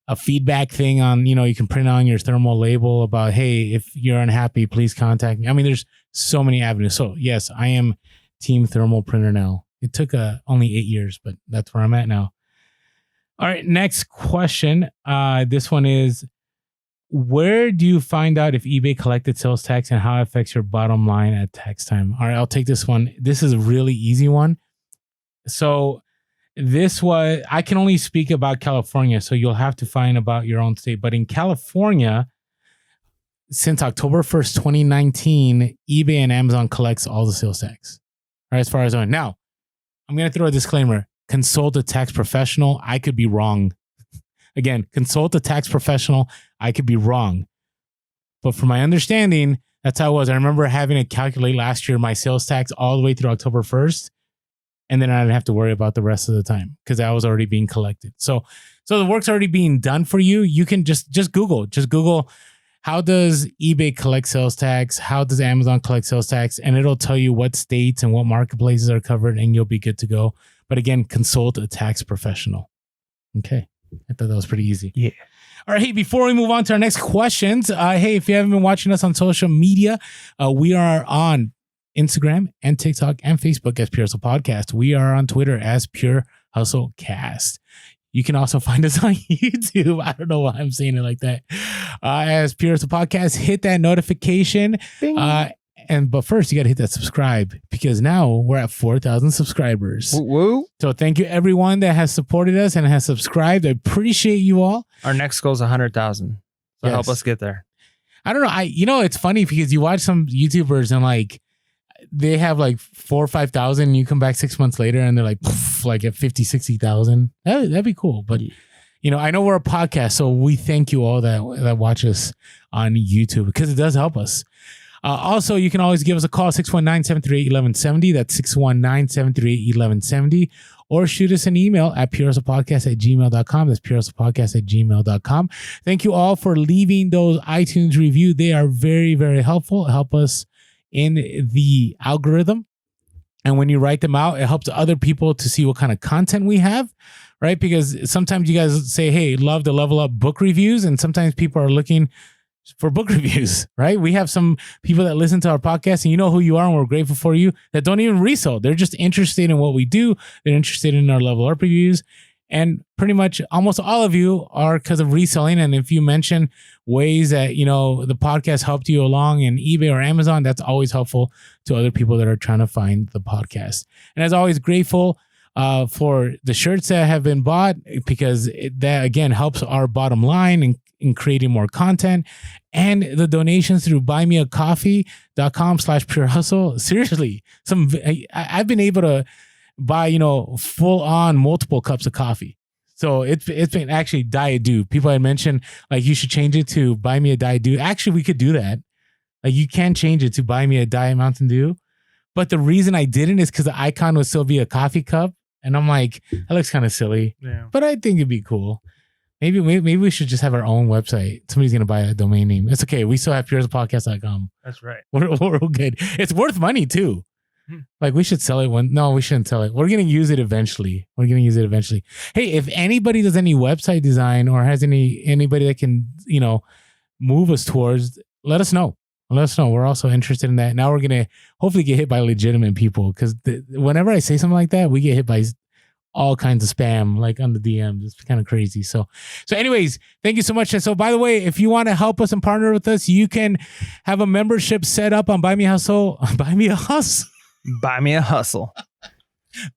a feedback thing on, you can print on your thermal label about, hey, if you're unhappy, please contact me. I mean, there's so many avenues. So yes, I am team thermal printer now. It took only 8 years, but that's where I'm at now. All right, next question. This one is, where do you find out if eBay collected sales tax and how it affects your bottom line at tax time? All right, I'll take this one. This is a really easy one. So I can only speak about California, so you'll have to find about your own state. But in California, since October 1st, 2019, eBay and Amazon collects all the sales tax. All right, as far as I know. Now, I'm going to throw a disclaimer. Consult a tax professional. I could be wrong. Again, consult a tax professional. I could be wrong. But from my understanding, that's how it was. I remember having to calculate last year my sales tax all the way through October 1st. And then I didn't have to worry about the rest of the time because that was already being collected. So the work's already being done for you. You can just Google, how does eBay collect sales tax? How does Amazon collect sales tax? And it'll tell you what states and what marketplaces are covered, and you'll be good to go. But again, consult a tax professional. Okay. I thought that was pretty easy. Yeah. All right. Hey, before we move on to our next questions, hey, if you haven't been watching us on social media, we are on Instagram and TikTok and Facebook as Pure Hustle Podcast. We are on Twitter as Pure Hustle Cast. You can also find us on YouTube. I don't know why I'm saying it like that. As Pure Hustle Podcast, hit that notification. But first, you got to hit that subscribe, because now we're at 4,000 subscribers. Woo. So thank you, everyone that has supported us and has subscribed. I appreciate you all. Our next goal is 100,000. So help us get there. I don't know. It's funny because you watch some YouTubers and like they have like 4,000 or 5,000. And you come back 6 months later and they're like, like at 50,000, 60,000. That'd be cool. But I know we're a podcast, so we thank you all that watch us on YouTube, because it does help us. Also, you can always give us a call, 619-738-1170. That's 619-738-1170. Or shoot us an email at purehustlepodcast@gmail.com. That's purehustlepodcast@gmail.com. Thank you all for leaving those iTunes reviews. They are very, very helpful. Help us in the algorithm. And when you write them out, it helps other people to see what kind of content we have, right? Because sometimes you guys say, hey, love the Level Up book reviews. And sometimes people are looking for book reviews, right? We have some people that listen to our podcast, and you know who you are, and we're grateful for you, that don't even resell. They're just interested in what we do. They're interested in our Level Up reviews. And pretty much almost all of you are because of reselling. And if you mention ways that, the podcast helped you along in eBay or Amazon, that's always helpful to other people that are trying to find the podcast. And as always, grateful for the shirts that have been bought, because that, again, helps our bottom line in creating more content, and the donations through buymeacoffee.com/pure hustle. Seriously, I've been able to buy, full on multiple cups of coffee. So it's been actually Diet Dew. People had mentioned like you should change it to buy me a Diet Dew. Actually, we could do that. Like you can change it to buy me a Diet Mountain Dew. But the reason I didn't is because the icon would still be a coffee cup. And I'm like, that looks kind of silly. Yeah. But I think it'd be cool. Maybe we should just have our own website. Somebody's going to buy a domain name. It's okay. We still have purehustlepodcast.com. That's right. We're good. It's worth money too. Like we should sell it no, we shouldn't sell it. We're going to use it eventually. Hey, if anybody does any website design or has anybody that can, move us towards, let us know. Let us know. We're also interested in that. Now we're going to hopefully get hit by legitimate people, because whenever I say something like that, we get hit by all kinds of spam, like on the DMs. It's kind of crazy. So anyways, thank you so much. And so, by the way, if you want to help us and partner with us, you can have a membership set up on Buy Me a Hustle. Buy Me a Hustle. Buy Me a Hustle.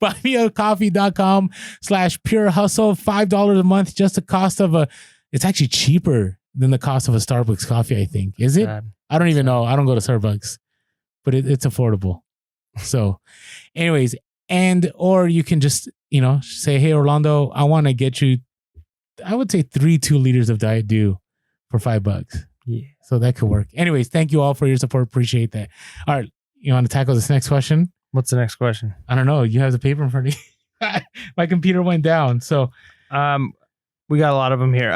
buymeacoffee.com/pure hustle. $5 a month, just the cost of it's actually cheaper than the cost of a Starbucks coffee, I think. Is it? I don't even know. I don't go to Starbucks, but it's affordable. So anyways, or you can just, say, hey, Orlando, I want to get you, I would say 3 2-liters of Diet Dew for $5. Yeah. So that could work. Anyways, thank you all for your support. Appreciate that. All right. You want to tackle this next question? What's the next question? I don't know. You have the paper in front of you. My computer went down. So, we got a lot of them here.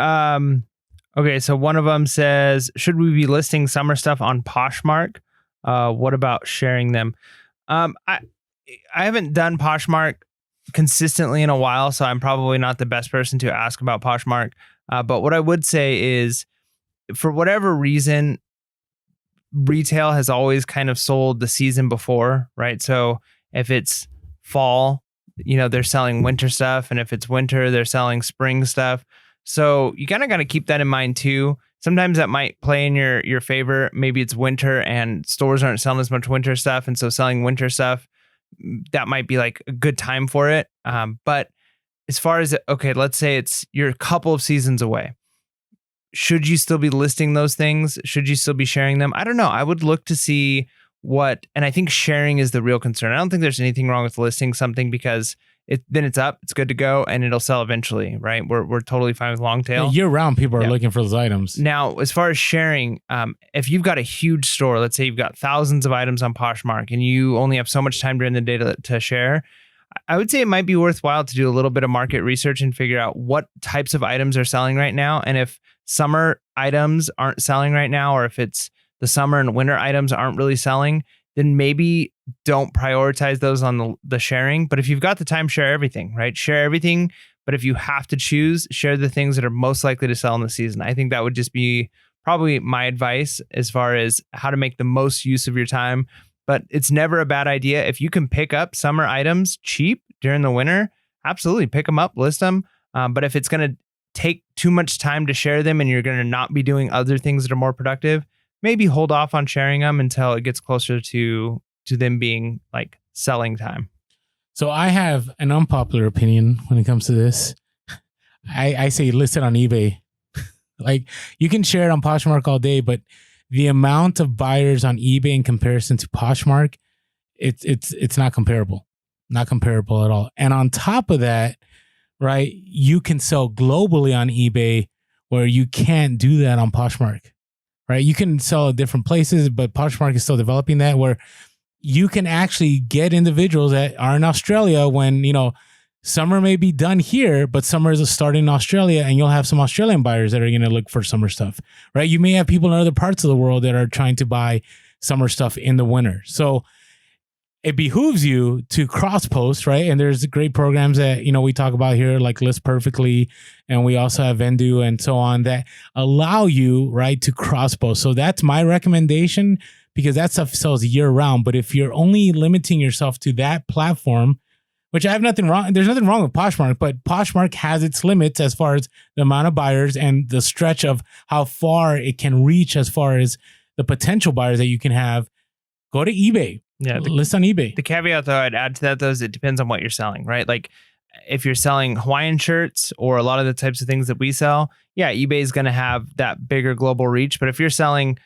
Okay. So one of them says, should we be listing summer stuff on Poshmark? What about sharing them? I haven't done Poshmark consistently in a while, so I'm probably not the best person to ask about Poshmark. But what I would say is, for whatever reason, retail has always kind of sold the season before, right? So if it's fall, they're selling winter stuff. And if it's winter, they're selling spring stuff. So you kind of got to keep that in mind too. Sometimes that might play in your favor. Maybe it's winter and stores aren't selling as much winter stuff. And so selling winter stuff, that might be like a good time for it. But as far as, okay, let's say you're a couple of seasons away. Should you still be listing those things? Should you still be sharing them? I don't know. I would look to see and I think sharing is the real concern. I don't think there's anything wrong with listing something, because then it's up, it's good to go, and it'll sell eventually, right? We're totally fine with long tail. Year round, people are looking for those items. Now, as far as sharing, if you've got a huge store, let's say you've got thousands of items on Poshmark and you only have so much time during the day to share, I would say it might be worthwhile to do a little bit of market research and figure out what types of items are selling right now. And if summer items aren't selling right now, or if it's the summer and winter items aren't really selling, then maybe don't prioritize those on the sharing. But if you've got the time, share everything, right? Share everything. But if you have to choose, share the things that are most likely to sell in the season. I think that would just be probably my advice as far as how to make the most use of your time. But it's never a bad idea. If you can pick up summer items cheap during the winter, absolutely pick them up, list them. But if it's going to take too much time to share them and you're going to not be doing other things that are more productive, maybe hold off on sharing them until it gets closer to them being like selling time. So I have an unpopular opinion when it comes to this. I say list it on eBay. Like, you can share it on Poshmark all day, but the amount of buyers on eBay in comparison to Poshmark, it's not comparable. Not comparable at all. And on top of that, right, you can sell globally on eBay where you can't do that on Poshmark. Right? You can sell at different places, but Poshmark is still developing that, where you can actually get individuals that are in Australia when, summer may be done here, but summer is starting in Australia, and you'll have some Australian buyers that are going to look for summer stuff, right? You may have people in other parts of the world that are trying to buy summer stuff in the winter. So it behooves you to cross post, right? And there's great programs that, we talk about here, like List Perfectly. And we also have Vendu and so on, that allow you, right, to cross post. So that's my recommendation, because that stuff sells year round. But if you're only limiting yourself to that platform, which I have nothing wrong, there's nothing wrong with Poshmark, but Poshmark has its limits as far as the amount of buyers and the stretch of how far it can reach as far as the potential buyers that you can have. Go to eBay. Yeah, list on eBay. The caveat, though, I'd add to that, though, is it depends on what you're selling, right? Like, if you're selling Hawaiian shirts or a lot of the types of things that we sell, yeah, eBay is going to have that bigger global reach. But if you're selling,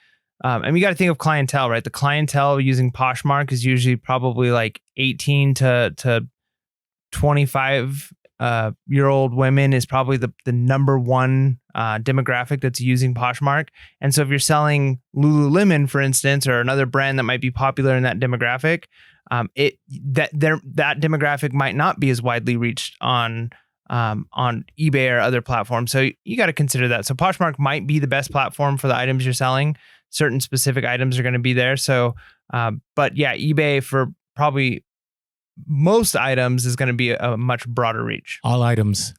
and you got to think of clientele, right? The clientele using Poshmark is usually probably like 18 to 25 year old women is probably the number one demographic that's using Poshmark. And so if you're selling Lululemon, for instance, or another brand that might be popular in that demographic, that demographic might not be as widely reached on eBay or other platforms. So you got to consider that. So Poshmark might be the best platform for the items you're selling. Certain specific items are going to be there. So, but yeah, eBay for probably most items is going to be a much broader reach. All items.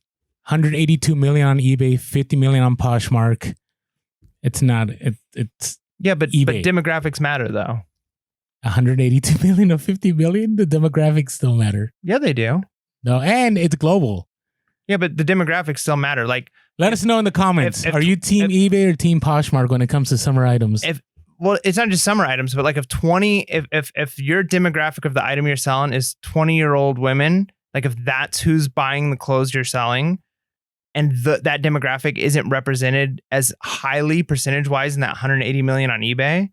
182 million on eBay, 50 million on Poshmark. It's Yeah, but eBay. demographics matter though. 182 million of 50 billion, the demographics still matter. Yeah, they do. No, and it's global. Yeah, but the demographics still matter. Like, let us know in the comments. Are you team eBay or team Poshmark when it comes to summer items? Well, it's not just summer items, but like if your demographic of the item you're selling is 20-year-old women, like if that's who's buying the clothes you're selling, and that demographic isn't represented as highly percentage-wise in that 180 million on eBay,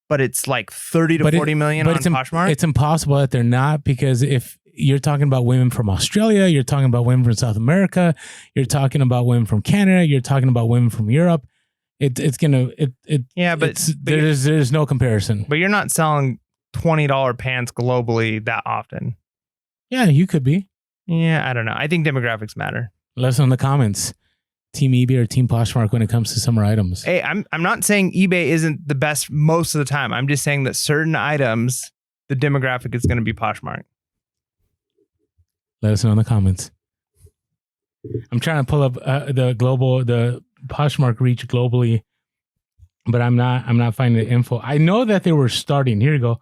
but it's like 30 to 40 million on Poshmark. It's impossible that they're not, because if you're talking about women from Australia, you're talking about women from South America, you're talking about women from Canada, you're talking about women from Europe. There's no comparison. But you're not selling $20 pants globally that often. Yeah, you could be. Yeah, I don't know. I think demographics matter. Let us know in the comments. Team eBay or Team Poshmark when it comes to summer items. Hey, I'm not saying eBay isn't the best most of the time. I'm just saying that certain items, the demographic is going to be Poshmark. Let us know in the comments. I'm trying to pull up the Poshmark reach globally, but I'm not finding the info. I know that they were starting. Here you go.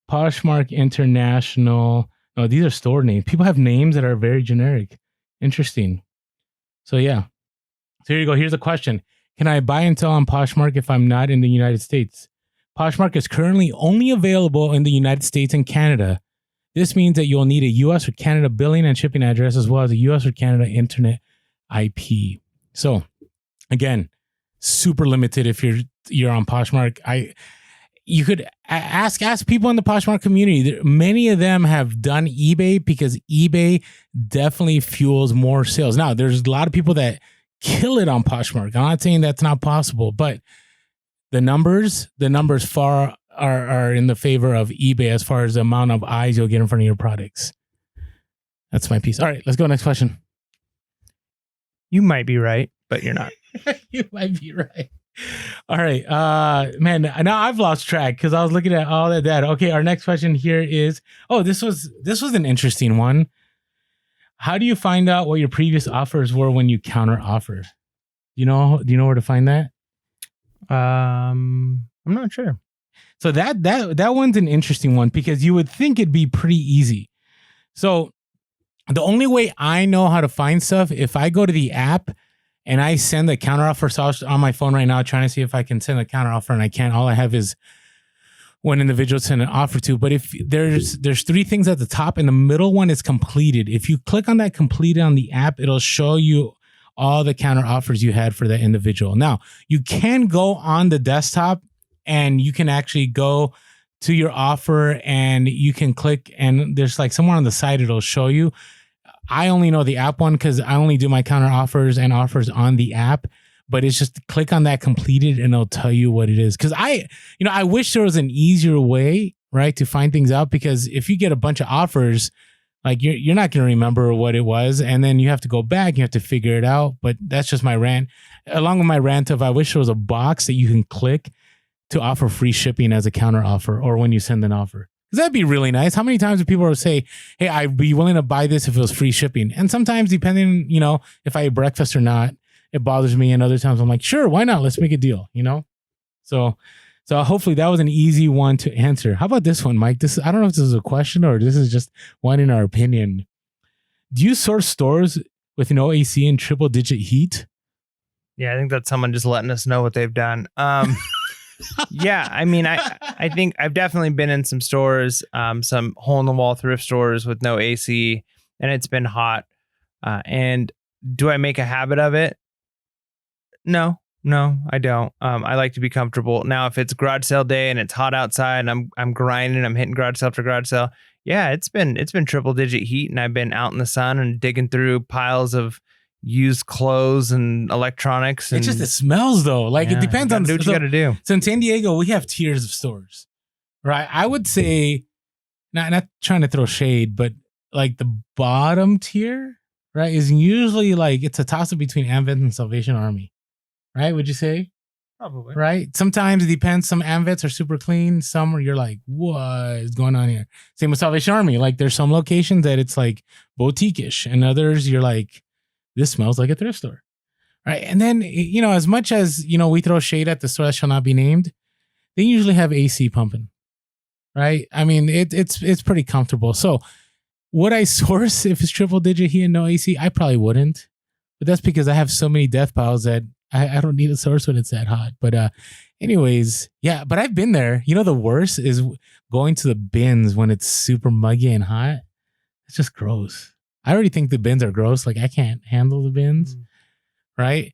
Poshmark International. Oh, these are store names. People have names that are very generic. Interesting. So yeah. So here you go. Here's a question. Can I buy and sell on Poshmark if I'm not in the United States? Poshmark is currently only available in the United States and Canada. This means that you'll need a US or Canada billing and shipping address, as well as a US or Canada internet IP. So again, super limited if you're on Poshmark. You could ask people in the Poshmark community. Many of them have done eBay because eBay definitely fuels more sales. Now, there's a lot of people that kill it on Poshmark. I'm not saying that's not possible, but the numbers far are in the favor of eBay as far as the amount of eyes you'll get in front of your products. That's my piece. All right, let's go next question. You might be right, but you're not. You might be right. All right. Man, now I've lost track because I was looking at all that data. Okay, our next question here is, this was an interesting one. How do you find out what your previous offers were when you counter offer? Do you know where to find that? I'm not sure. So that one's an interesting one because you would think it'd be pretty easy. So the only way I know how to find stuff, if I go to the app and I send the counteroffer, so I was on my phone right now trying to see if I can send a counteroffer, and I can't. All I have is one individual send an offer to. But if there's three things at the top, and the middle one is completed. If you click on that completed on the app, it'll show you all the counter offers you had for that individual. Now, you can go on the desktop and you can actually go to your offer and you can click, and there's like somewhere on the side it'll show you. I only know the app one because I only do my counter offers and offers on the app, but it's just click on that completed and it'll tell you what it is. Because I wish there was an easier way, right, to find things out, because if you get a bunch of offers, like you're not going to remember what it was, and then you have to go back, you have to figure it out. But that's just my rant. Along with my rant of I wish there was a box that you can click to offer free shipping as a counter offer or when you send an offer. Because that'd be really nice. How many times do people say, hey, I'd be willing to buy this if it was free shipping? And sometimes, depending, if I eat breakfast or not, it bothers me. And other times I'm like, sure, why not? Let's make a deal, So hopefully that was an easy one to answer. How about this one, Mike? I don't know if this is a question or this is just one in our opinion. Do you source stores with no AC and triple digit heat? Yeah, I think that's someone just letting us know what they've done. Yeah, I mean, I think I've definitely been in some stores, some hole in the wall thrift stores with no AC, and it's been hot. And do I make a habit of it? No, I don't. I like to be comfortable. Now, if it's garage sale day and it's hot outside and I'm grinding, I'm hitting garage sale after garage sale. Yeah, it's been triple digit heat, and I've been out in the sun and digging through piles of used clothes and electronics. And it smells though. Like it depends on what you got to do. So in San Diego, we have tiers of stores, right? I would say, not trying to throw shade, but like the bottom tier, right, is usually like it's a toss up between Amvet and Salvation Army, right? Would you say? Probably. Right. Sometimes it depends. Some Amvets are super clean. Some are you're like, what is going on here? Same with Salvation Army. Like there's some locations that it's like boutique-ish, and others you're like, this smells like a thrift store, right? And then, as much as, we throw shade at the store that shall not be named, they usually have AC pumping, right? I mean, it's pretty comfortable. So would I source if it's triple digit heat and no AC? I probably wouldn't, but that's because I have so many death piles that I don't need a source when it's that hot. But anyways, yeah, but I've been there. You know, the worst is going to the bins when it's super muggy and hot. It's just gross. I already think the bins are gross. Like I can't handle the bins, right?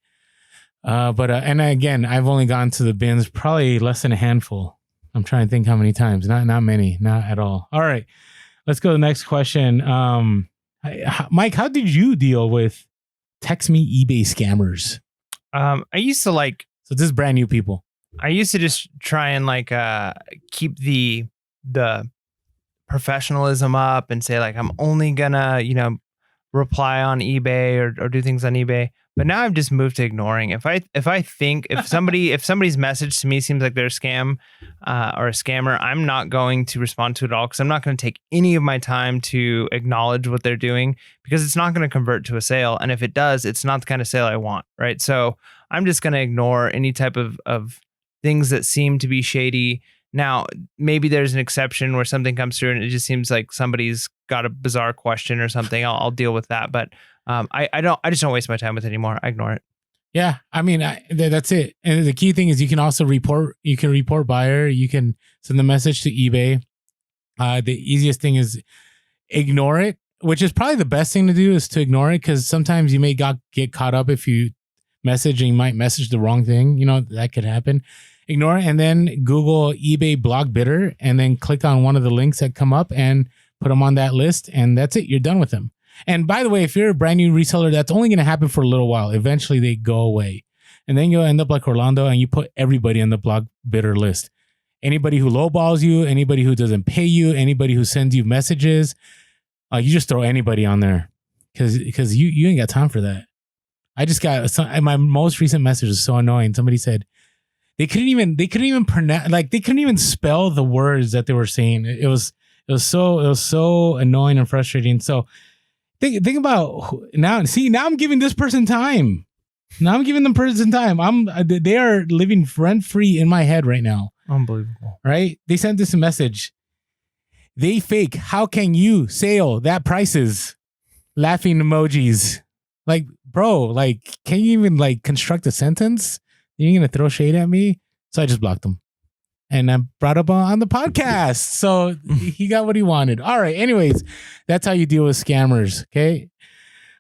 But and again, I've only gone to the bins probably less than a handful. I'm trying to think how many times. Not many, not at all. All right, let's go to the next question. Mike, how did you deal with text me eBay scammers? I used to So this is brand new people. I used to just try and keep the professionalism up and say I'm only gonna, reply on eBay or do things on eBay. But now I've just moved to ignoring. If somebody's message to me seems like they're a scam or a scammer, I'm not going to respond to it all because I'm not going to take any of my time to acknowledge what they're doing because it's not going to convert to a sale. And if it does, it's not the kind of sale I want, right? So I'm just going to ignore any type of things that seem to be shady. Now, maybe there's an exception where something comes through and it just seems like somebody's got a bizarre question or something. I'll deal with that. But I just don't waste my time with it anymore. I ignore it. Yeah. I mean, that's it. And the key thing is you can also report buyer. You can send the message to eBay. The easiest thing is ignore it, which is probably the best thing to do is to ignore it. Cause sometimes you may get caught up if you message and you might message the wrong thing. That could happen. Ignore it and then Google eBay block bidder and then click on one of the links that come up and put them on that list. And that's it. You're done with them. And by the way, if you're a brand new reseller, that's only going to happen for a little while. Eventually they go away. And then you'll end up like Orlando and you put everybody on the block bidder list. Anybody who lowballs you, anybody who doesn't pay you, anybody who sends you messages, you just throw anybody on there because you ain't got time for that. I just got my most recent message is so annoying. Somebody said they couldn't even pronounce, they couldn't even spell the words that they were saying. It was so annoying and frustrating. So think about now. See, now I'm giving this person time. Now I'm giving them person time. They are living rent free in my head right now. Unbelievable, right? They sent this a message. They fake. How can you sale that prices? Laughing emojis. Bro, can you even construct a sentence? You're gonna throw shade at me? So I just blocked them. And I brought up on the podcast. So he got what he wanted. All right. Anyways, that's how you deal with scammers. Okay.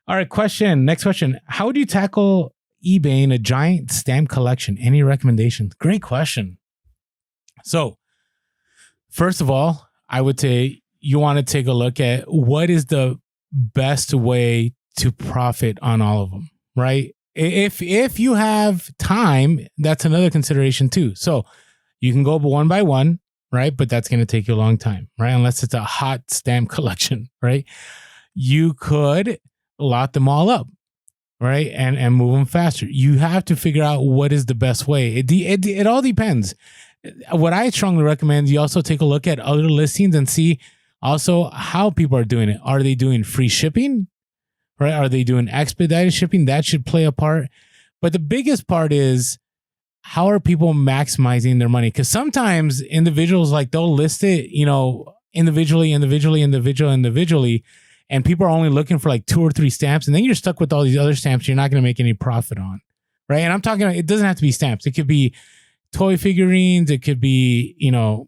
All right. Next question. How would you tackle eBay in a giant stamp collection? Any recommendations? Great question. So first of all, I would say you want to take a look at what is the best way to profit on all of them, right? If you have time, that's another consideration too. So you can go one by one, right? But that's going to take you a long time, right? Unless it's a hot stamp collection, right? You could lot them all up, right? And move them faster. You have to figure out what is the best way. It all depends. What I strongly recommend, you also take a look at other listings and see also how people are doing it. Are they doing free shipping? Right? Are they doing expedited shipping? That should play a part. But the biggest part is how are people maximizing their money? Because sometimes individuals they'll list it, individually, and people are only looking for 2 or 3 stamps, and then you're stuck with all these other stamps you're not going to make any profit on, right? And I'm talking, it doesn't have to be stamps. It could be toy figurines. It could be,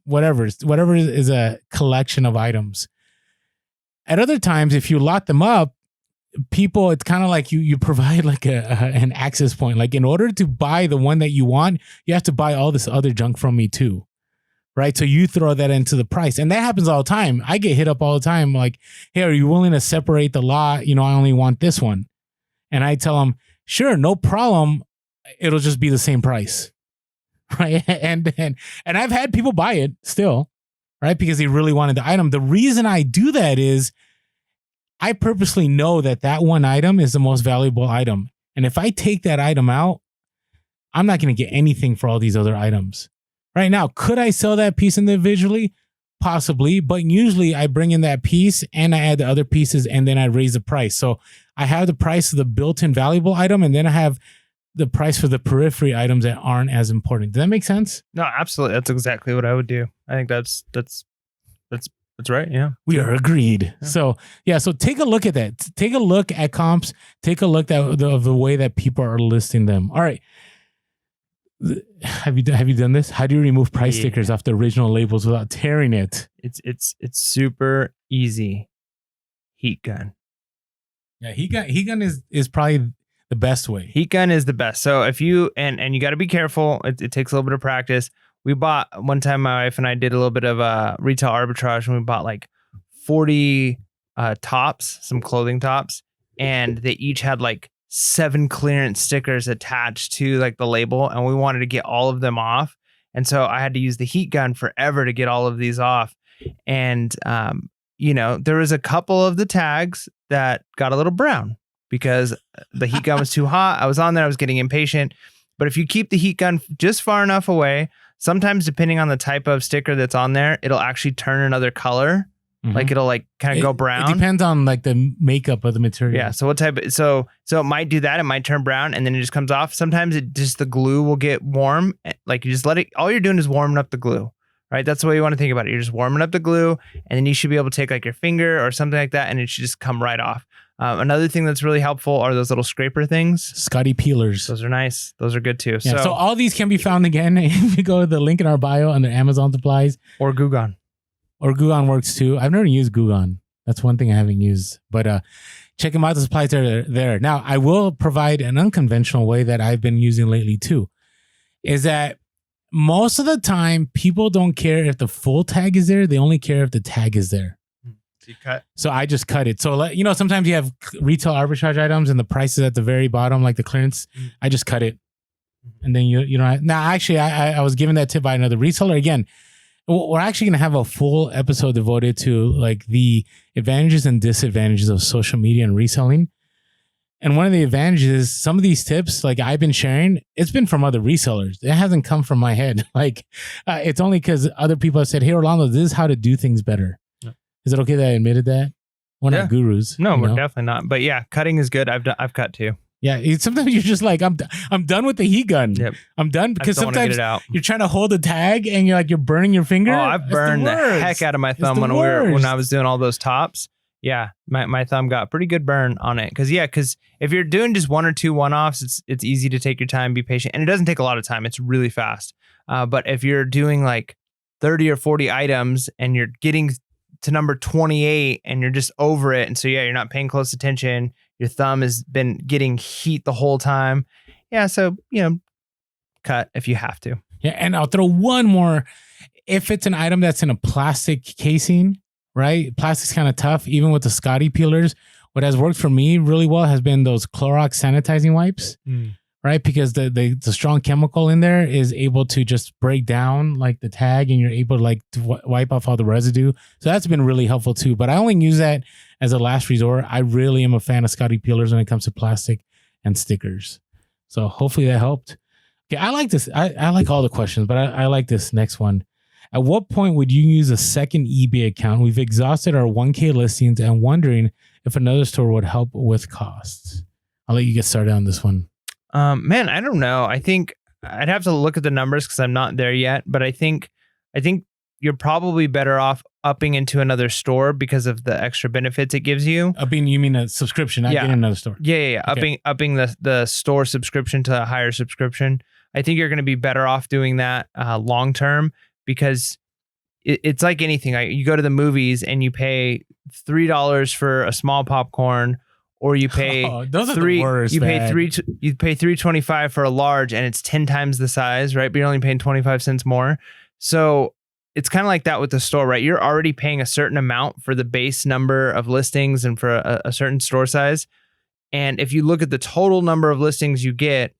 whatever is a collection of items. At other times, if you lot them up, people, it's kind of like you provide an access point. In order to buy the one that you want, you have to buy all this other junk from me too, right? So you throw that into the price, and that happens all the time. I get hit up all the time, hey, are you willing to separate the lot? I only want this one, and I tell them, sure, no problem. It'll just be the same price, right? And I've had people buy it still, right? Because they really wanted the item. The reason I do that is I purposely know that one item is the most valuable item. And if I take that item out, I'm not going to get anything for all these other items. Right now, could I sell that piece individually? Possibly. But usually I bring in that piece and I add the other pieces and then I raise the price. So I have the price of the built-in valuable item and then I have the price for the periphery items that aren't as important. Does that make sense? No, absolutely. That's exactly what I would do. I think that's right. Yeah. We are agreed. Yeah. So take a look at that. Take a look at comps. Take a look at the way that people are listing them. All right. Have you done this? How do you remove price stickers off the original labels without tearing it? It's super easy. Heat gun. Yeah, heat gun is probably the best way. Heat gun is the best. So if you and you got to be careful. It takes a little bit of practice. We bought one time. My wife and I did a little bit of retail arbitrage, and we bought like 40 tops, some clothing tops, and they each had like 7 clearance stickers attached to like the label, and we wanted to get all of them off. And so I had to use the heat gun forever to get all of these off. And there was a couple of the tags that got a little brown because the heat gun was too hot. I was on there, I was getting impatient. But if you keep the heat gun just far enough away, sometimes depending on the type of sticker that's on there, it'll actually turn another color. Mm-hmm. Like it'll like kind of go brown. It depends on like the makeup of the material. Yeah. So what type? So it might do that. It might turn brown and then it just comes off. Sometimes the glue will get warm. Like you just let it. All you're doing is warming up the glue, right? That's the way you want to think about it. You're just warming up the glue, and then you should be able to take like your finger or something like that, and it should just come right off. Another thing that's really helpful are those little scraper things. Scotty peelers. Those are nice. Those are good too. Yeah, so all these can be found again if you go to the link in our bio under Amazon supplies. Or Gugon. Or Gugon works too. I've never used Gugon. That's one thing I haven't used. But check them out. The supplies are there. Now, I will provide an unconventional way that I've been using lately too. Is that most of the time, people don't care if the full tag is there. They only care if the tag is there. So you cut. So I just cut it. So, sometimes you have retail arbitrage items and the price is at the very bottom, like the clearance. I just cut it. And then you know. Now, actually, I was given that tip by another reseller. Again, we're actually going to have a full episode devoted to like the advantages and disadvantages of social media and reselling. And one of the advantages, some of these tips, like I've been sharing, it's been from other resellers. It hasn't come from my head. Like it's only because other people have said, "Hey, Orlando, this is how to do things better." Yeah. Is it okay that I admitted that? We're not gurus. No, we're definitely not. But yeah, cutting is good. I've cut too. Yeah, sometimes you're just like, I'm done with the heat gun. Yep. I'm done because sometimes you're trying to hold the tag and you're burning your finger. Oh, I've burned the heck out of my thumb when I was doing all those tops. Yeah, my thumb got pretty good burn on it. Because if you're doing just 1 or 2 one-offs, it's easy to take your time, be patient, and it doesn't take a lot of time. It's really fast. But if you're doing like 30 or 40 items and you're getting to number 28 and you're just over it, and so you're not paying close attention. Your thumb has been getting heat the whole time. Yeah, so, cut if you have to. Yeah, and I'll throw one more. If it's an item that's in a plastic casing, right? Plastic's kind of tough, even with the Scotty peelers. What has worked for me really well has been those Clorox sanitizing wipes, right? Because the strong chemical in there is able to just break down like the tag, and you're able to wipe off all the residue. So that's been really helpful too. But I only use that as a last resort. I really am a fan of Scotty peelers when it comes to plastic and stickers. So hopefully that helped. Okay, I like this. I like all the questions, but I like this next one. At what point would you use a second eBay account? We've exhausted our 1K listings and wondering if another store would help with costs. I'll let you get started on this one. Man, I don't know. I think I'd have to look at the numbers because I'm not there yet. But I think you're probably better off upping into another store because of the extra benefits it gives you. Upping, you mean a subscription, not getting another store? Yeah. Okay. Upping the store subscription to a higher subscription. I think you're going to be better off doing that long term because it's like anything. You go to the movies and you pay $3 for a small popcorn. Or you pay those are the worst, you pay $3.25 for a large, and it's 10 times the size, right? But you're only paying 25 cents more. So it's kind of like that with the store, right? You're already paying a certain amount for the base number of listings and for a certain store size. And if you look at the total number of listings you get,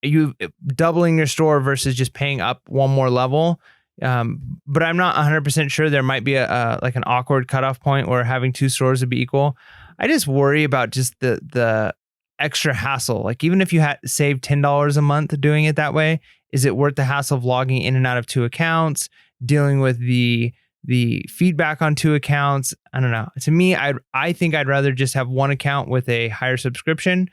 you doubling your store versus just paying up one more level. But I'm not 100% sure. There might be like an awkward cutoff point where having 2 stores would be equal. I just worry about just the extra hassle. Like even if you had saved $10 a month doing it that way, is it worth the hassle of logging in and out of 2 accounts, dealing with the feedback on 2 accounts? I don't know. To me, I think I'd rather just have one account with a higher subscription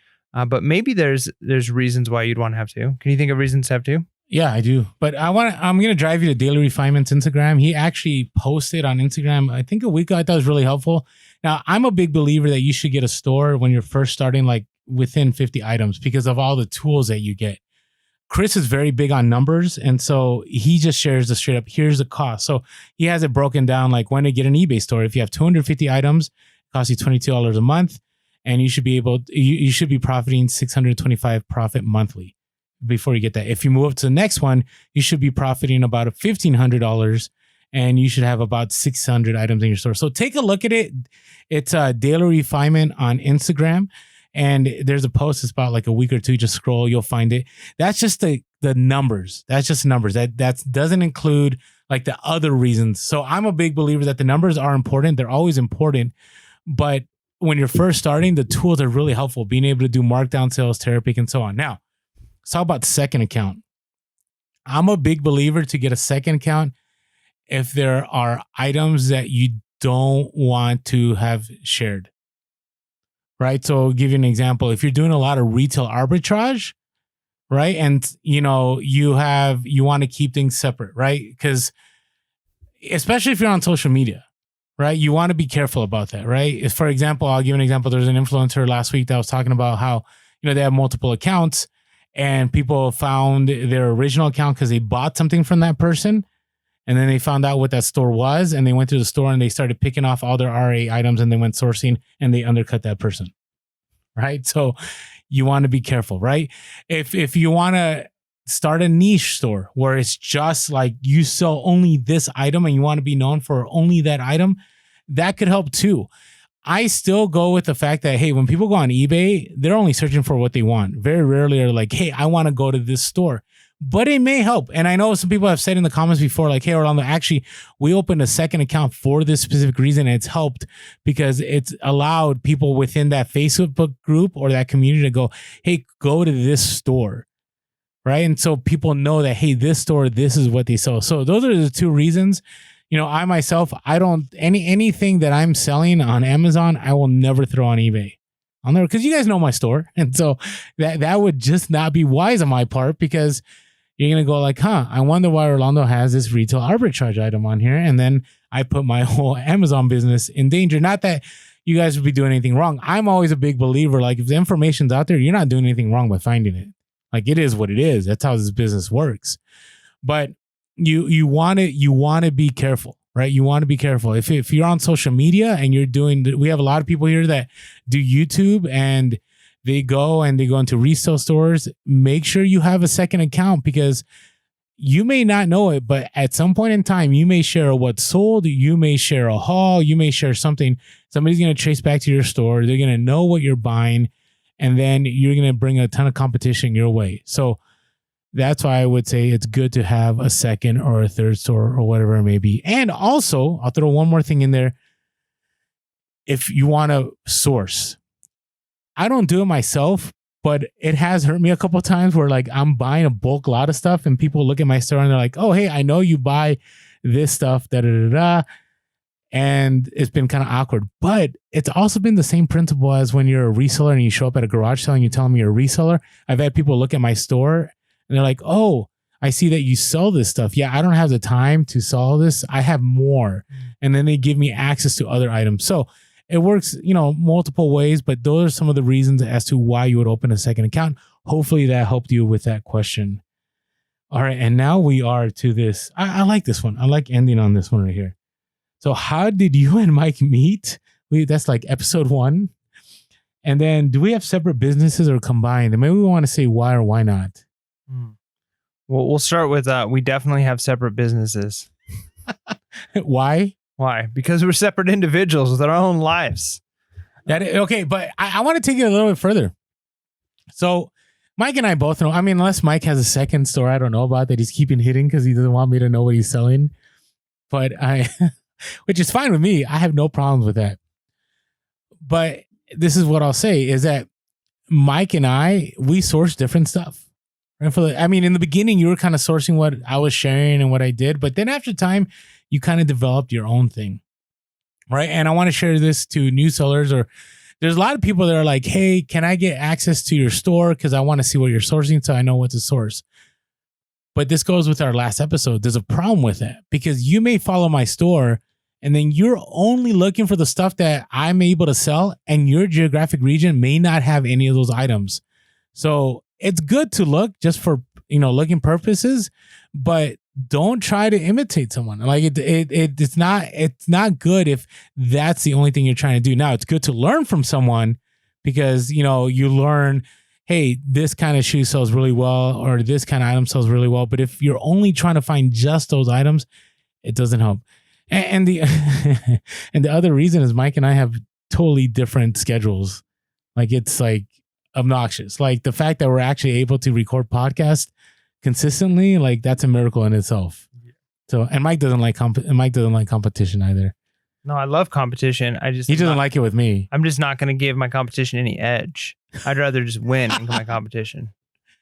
But maybe there's reasons why you'd want to have two. Can you think of reasons to have two? Yeah, I do. But I'm going to drive you to Daily Refinement's Instagram. He actually posted on Instagram, I think a week ago. I thought it was really helpful. Now, I'm a big believer that you should get a store when you're first starting, like within 50 items, because of all the tools that you get. Chris is very big on numbers. And so he just shares the straight up, here's the cost. So he has it broken down like when to get an eBay store. If you have 250 items, it costs you $22 a month. And you should be you should be profiting $625 profit monthly before you get that. If you move up to the next one, you should be profiting about $1,500 and you should have about 600 items in your store. So take a look at it. It's Daily Refinement on Instagram. And there's a post that's about like a week or two. Just scroll, you'll find it. That's just the numbers. That's just numbers. That doesn't include like the other reasons. So I'm a big believer that the numbers are important. They're always important. But when you're first starting, the tools are really helpful. Being able to do markdown sales, Terapic, and so on. Now, let's talk about second account. I'm a big believer to get a second account if there are items that you don't want to have shared. Right. So I'll give you an example. If you're doing a lot of retail arbitrage, right. And you want to keep things separate, right? Because especially if you're on social media, right, you want to be careful about that, right? For example, I'll give an example. There's an influencer last week that was talking about how, they have multiple accounts and people found their original account because they bought something from that person. And then they found out what that store was, and they went to the store and they started picking off all their RA items, and they went sourcing and they undercut that person, right? So you want to be careful, right? If you want to start a niche store where it's just like you sell only this item and you want to be known for only that item, that could help too. I still go with the fact that, hey, when people go on eBay, they're only searching for what they want. Very rarely are like, hey, I want to go to this store. But it may help. And I know some people have said in the comments before, like, hey, Orlando, actually, we opened a second account for this specific reason. And it's helped because it's allowed people within that Facebook group or that community to go, hey, go to this store. Right. And so people know that, hey, this store, this is what they sell. So those are the two reasons. I myself, I don't anything that I'm selling on Amazon, I will never throw on eBay. I'll never, because you guys know my store. And so that would just not be wise on my part, because you're going to go like, I wonder why Orlando has this retail arbitrage item on here. And then I put my whole Amazon business in danger. Not that you guys would be doing anything wrong. I'm always a big believer. Like, if the information's out there, you're not doing anything wrong by finding it. Like, it is what it is. That's how this business works. But you want to be careful, right? You want to be careful. If you're on social media and we have a lot of people here that do YouTube and they go into resale stores. Make sure you have a second account, because you may not know it, but at some point in time, you may share what's sold. You may share a haul. You may share something. Somebody's going to trace back to your store. They're going to know what you're buying, and then you're going to bring a ton of competition your way. So that's why I would say it's good to have a second or a third store or whatever it may be. And also, I'll throw one more thing in there. If you want to source, I don't do it myself, but it has hurt me a couple of times where, like, I'm buying a bulk lot of stuff and people look at my store and they're like, oh, hey, I know you buy this stuff, and it's been kind of awkward. But it's also been the same principle as when you're a reseller and you show up at a garage sale and you tell them you're a reseller. I've had people look at my store and they're like, oh, I see that you sell this stuff. Yeah, I don't have the time to sell this. I have more. And then they give me access to other items. So it works, multiple ways, but those are some of the reasons as to why you would open a second account. Hopefully that helped you with that question. All right. And now we are to this. I like this one. I like ending on this one right here. So how did you and Mike meet? That's like episode 1. And then, do we have separate businesses or combined? And maybe we want to say why or why not. Well, we'll start with we definitely have separate businesses. Why? Why? Because we're separate individuals with our own lives. Okay, but I want to take it a little bit further. So Mike and I both know, unless Mike has a second store I don't know about that he's keeping hidden because he doesn't want me to know what he's selling. But which is fine with me. I have no problems with that. But this is what I'll say is that Mike and we source different stuff. Right? In the beginning, you were kind of sourcing what I was sharing and what I did. But then after time, you kind of developed your own thing. Right. And I want to share this to new sellers or there's a lot of people that are like, hey, can I get access to your store? Because I want to see what you're sourcing so I know what to source. But this goes with our last episode. There's a problem with that because you may follow my store and then you're only looking for the stuff that I'm able to sell and your geographic region may not have any of those items. So it's good to look just for, looking purposes, but don't try to imitate someone. Like it's not good if that's the only thing you're trying to do. Now it's good to learn from someone because, you learn, hey, this kind of shoe sells really well, or this kind of item sells really well. But if you're only trying to find just those items, it doesn't help. And the and the other reason is Mike and I have totally different schedules. Like it's like obnoxious. Like the fact that we're actually able to record podcasts consistently, like that's a miracle in itself. So, and Mike doesn't like competition either. No, I love competition. He doesn't like it with me. I'm just not going to give my competition any edge. I'd rather just win in my competition.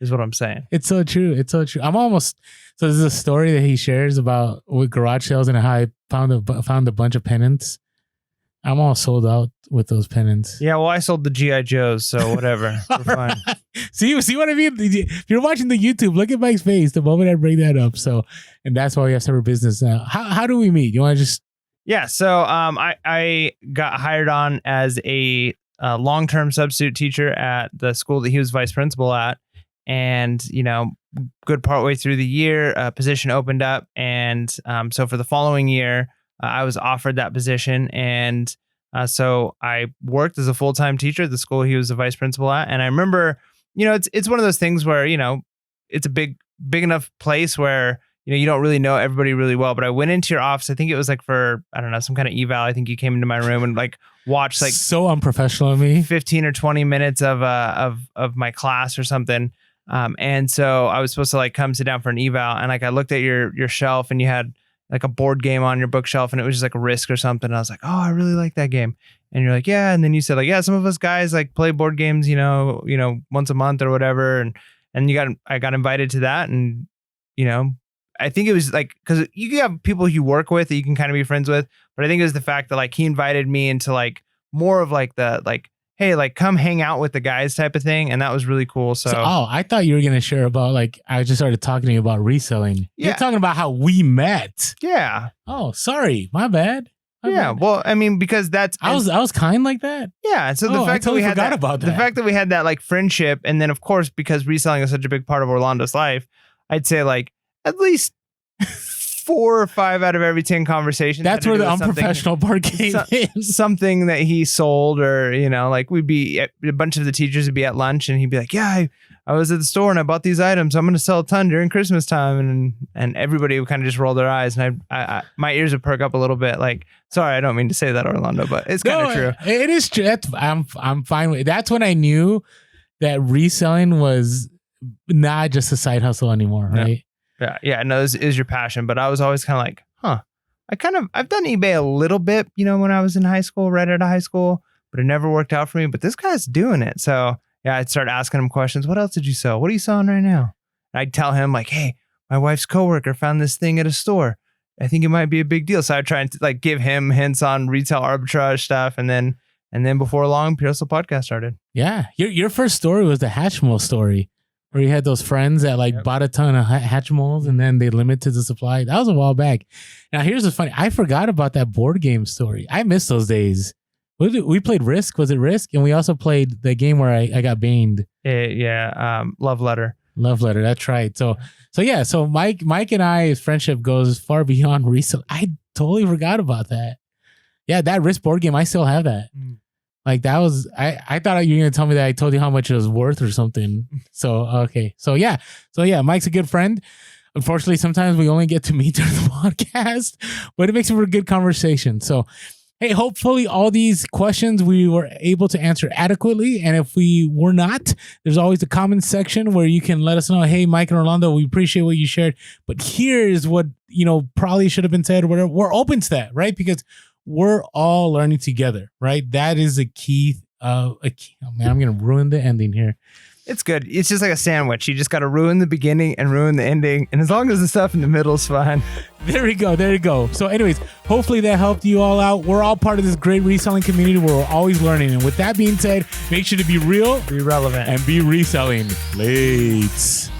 Is what I'm saying. It's so true. So this is a story that he shares about with garage sales and how I found a bunch of pennants. I'm all sold out with those pennants. Yeah, well, I sold the G.I. Joes, so whatever. We're fine. See what I mean? If you're watching the YouTube, look at Mike's face the moment I bring that up. So, and that's why we have separate business now. How do we meet? You want to just... Yeah, so I got hired on as a long-term substitute teacher at the school that he was vice principal at. And, good partway through the year, a position opened up. And so for the following year, I was offered that position. And so I worked as a full-time teacher at the school he was the vice principal at. And I remember, it's one of those things where, it's a big enough place where, you don't really know everybody really well. But I went into your office. I think it was like for, I don't know, some kind of eval. I think you came into my room and like watched like so unprofessional of me 15 or 20 minutes of my class or something. And so I was supposed to like come sit down for an eval, and like I looked at your shelf and you had like a board game on your bookshelf and it was just like a Risk or something. And I was like, oh, I really like that game. And you're like, yeah. And then you said like, yeah, some of us guys like play board games, once a month or whatever. And I got invited to that. And, I think it was like, cause you have people you work with that you can kind of be friends with, but I think it was the fact that like he invited me into like more of like the, like, hey, like come hang out with the guys type of thing. And that was really cool. So I thought you were going to share about like, I just started talking to you about reselling. Yeah. You're talking about how we met. Yeah. Oh, sorry. My bad. Well, I mean, because I was kind like that. Yeah. And so the fact that we had the fact that we had that like friendship. And then of course, because reselling is such a big part of Orlando's life, I'd say like at least 4 or 5 out of every 10 conversations. That's where the unprofessional part came in. Something that he sold, or, like we'd be a bunch of the teachers would be at lunch and he'd be like, yeah, I was at the store and I bought these items. I'm going to sell a ton during Christmas time. And everybody would kind of just roll their eyes. And I my ears would perk up a little bit. Like, sorry, I don't mean to say that, Orlando, but it's kind of true. It is true. I'm fine with it. That's when I knew that reselling was not just a side hustle anymore. Right. Yeah. No, this is your passion, but I was always kind of like, I've done eBay a little bit, when I was in high school, right out of high school, but it never worked out for me. But this guy's doing it. So yeah, I'd start asking him questions. What else did you sell? What are you selling right now? And I'd tell him like, hey, my wife's coworker found this thing at a store. I think it might be a big deal. So I'd try and like give him hints on retail arbitrage stuff. And then before long, Pure Hustle Podcast started. Yeah. Your first story was the Hatchimal story, where you had those friends that like bought a ton of Hatchimals and then they limited the supply. That was a while back. Now here's the funny. I forgot about that board game story. I missed those days. We played Risk. Was it Risk? And we also played the game where I got baned. Love Letter. Love Letter. That's right. So Mike and I's friendship goes far beyond resale. I totally forgot about that. Yeah, that Risk board game. I still have that. Like that was, I thought you were going to tell me that I told you how much it was worth or something. So, okay. So yeah, Mike's a good friend. Unfortunately, sometimes we only get to meet during the podcast, but it makes for a good conversation. So, hey, hopefully all these questions we were able to answer adequately. And if we were not, there's always a comment section where you can let us know, hey, Mike and Orlando, we appreciate what you shared, but here's what, probably should have been said or whatever. We're open to that, right? Because we're all learning together, right? That is a key. Oh man, I'm going to ruin the ending here. It's good. It's just like a sandwich. You just got to ruin the beginning and ruin the ending. And as long as the stuff in the middle is fine. There we go. There you go. So anyways, hopefully that helped you all out. We're all part of this great reselling community where we're always learning. And with that being said, make sure to be real, Be relevant, and be reselling. Late.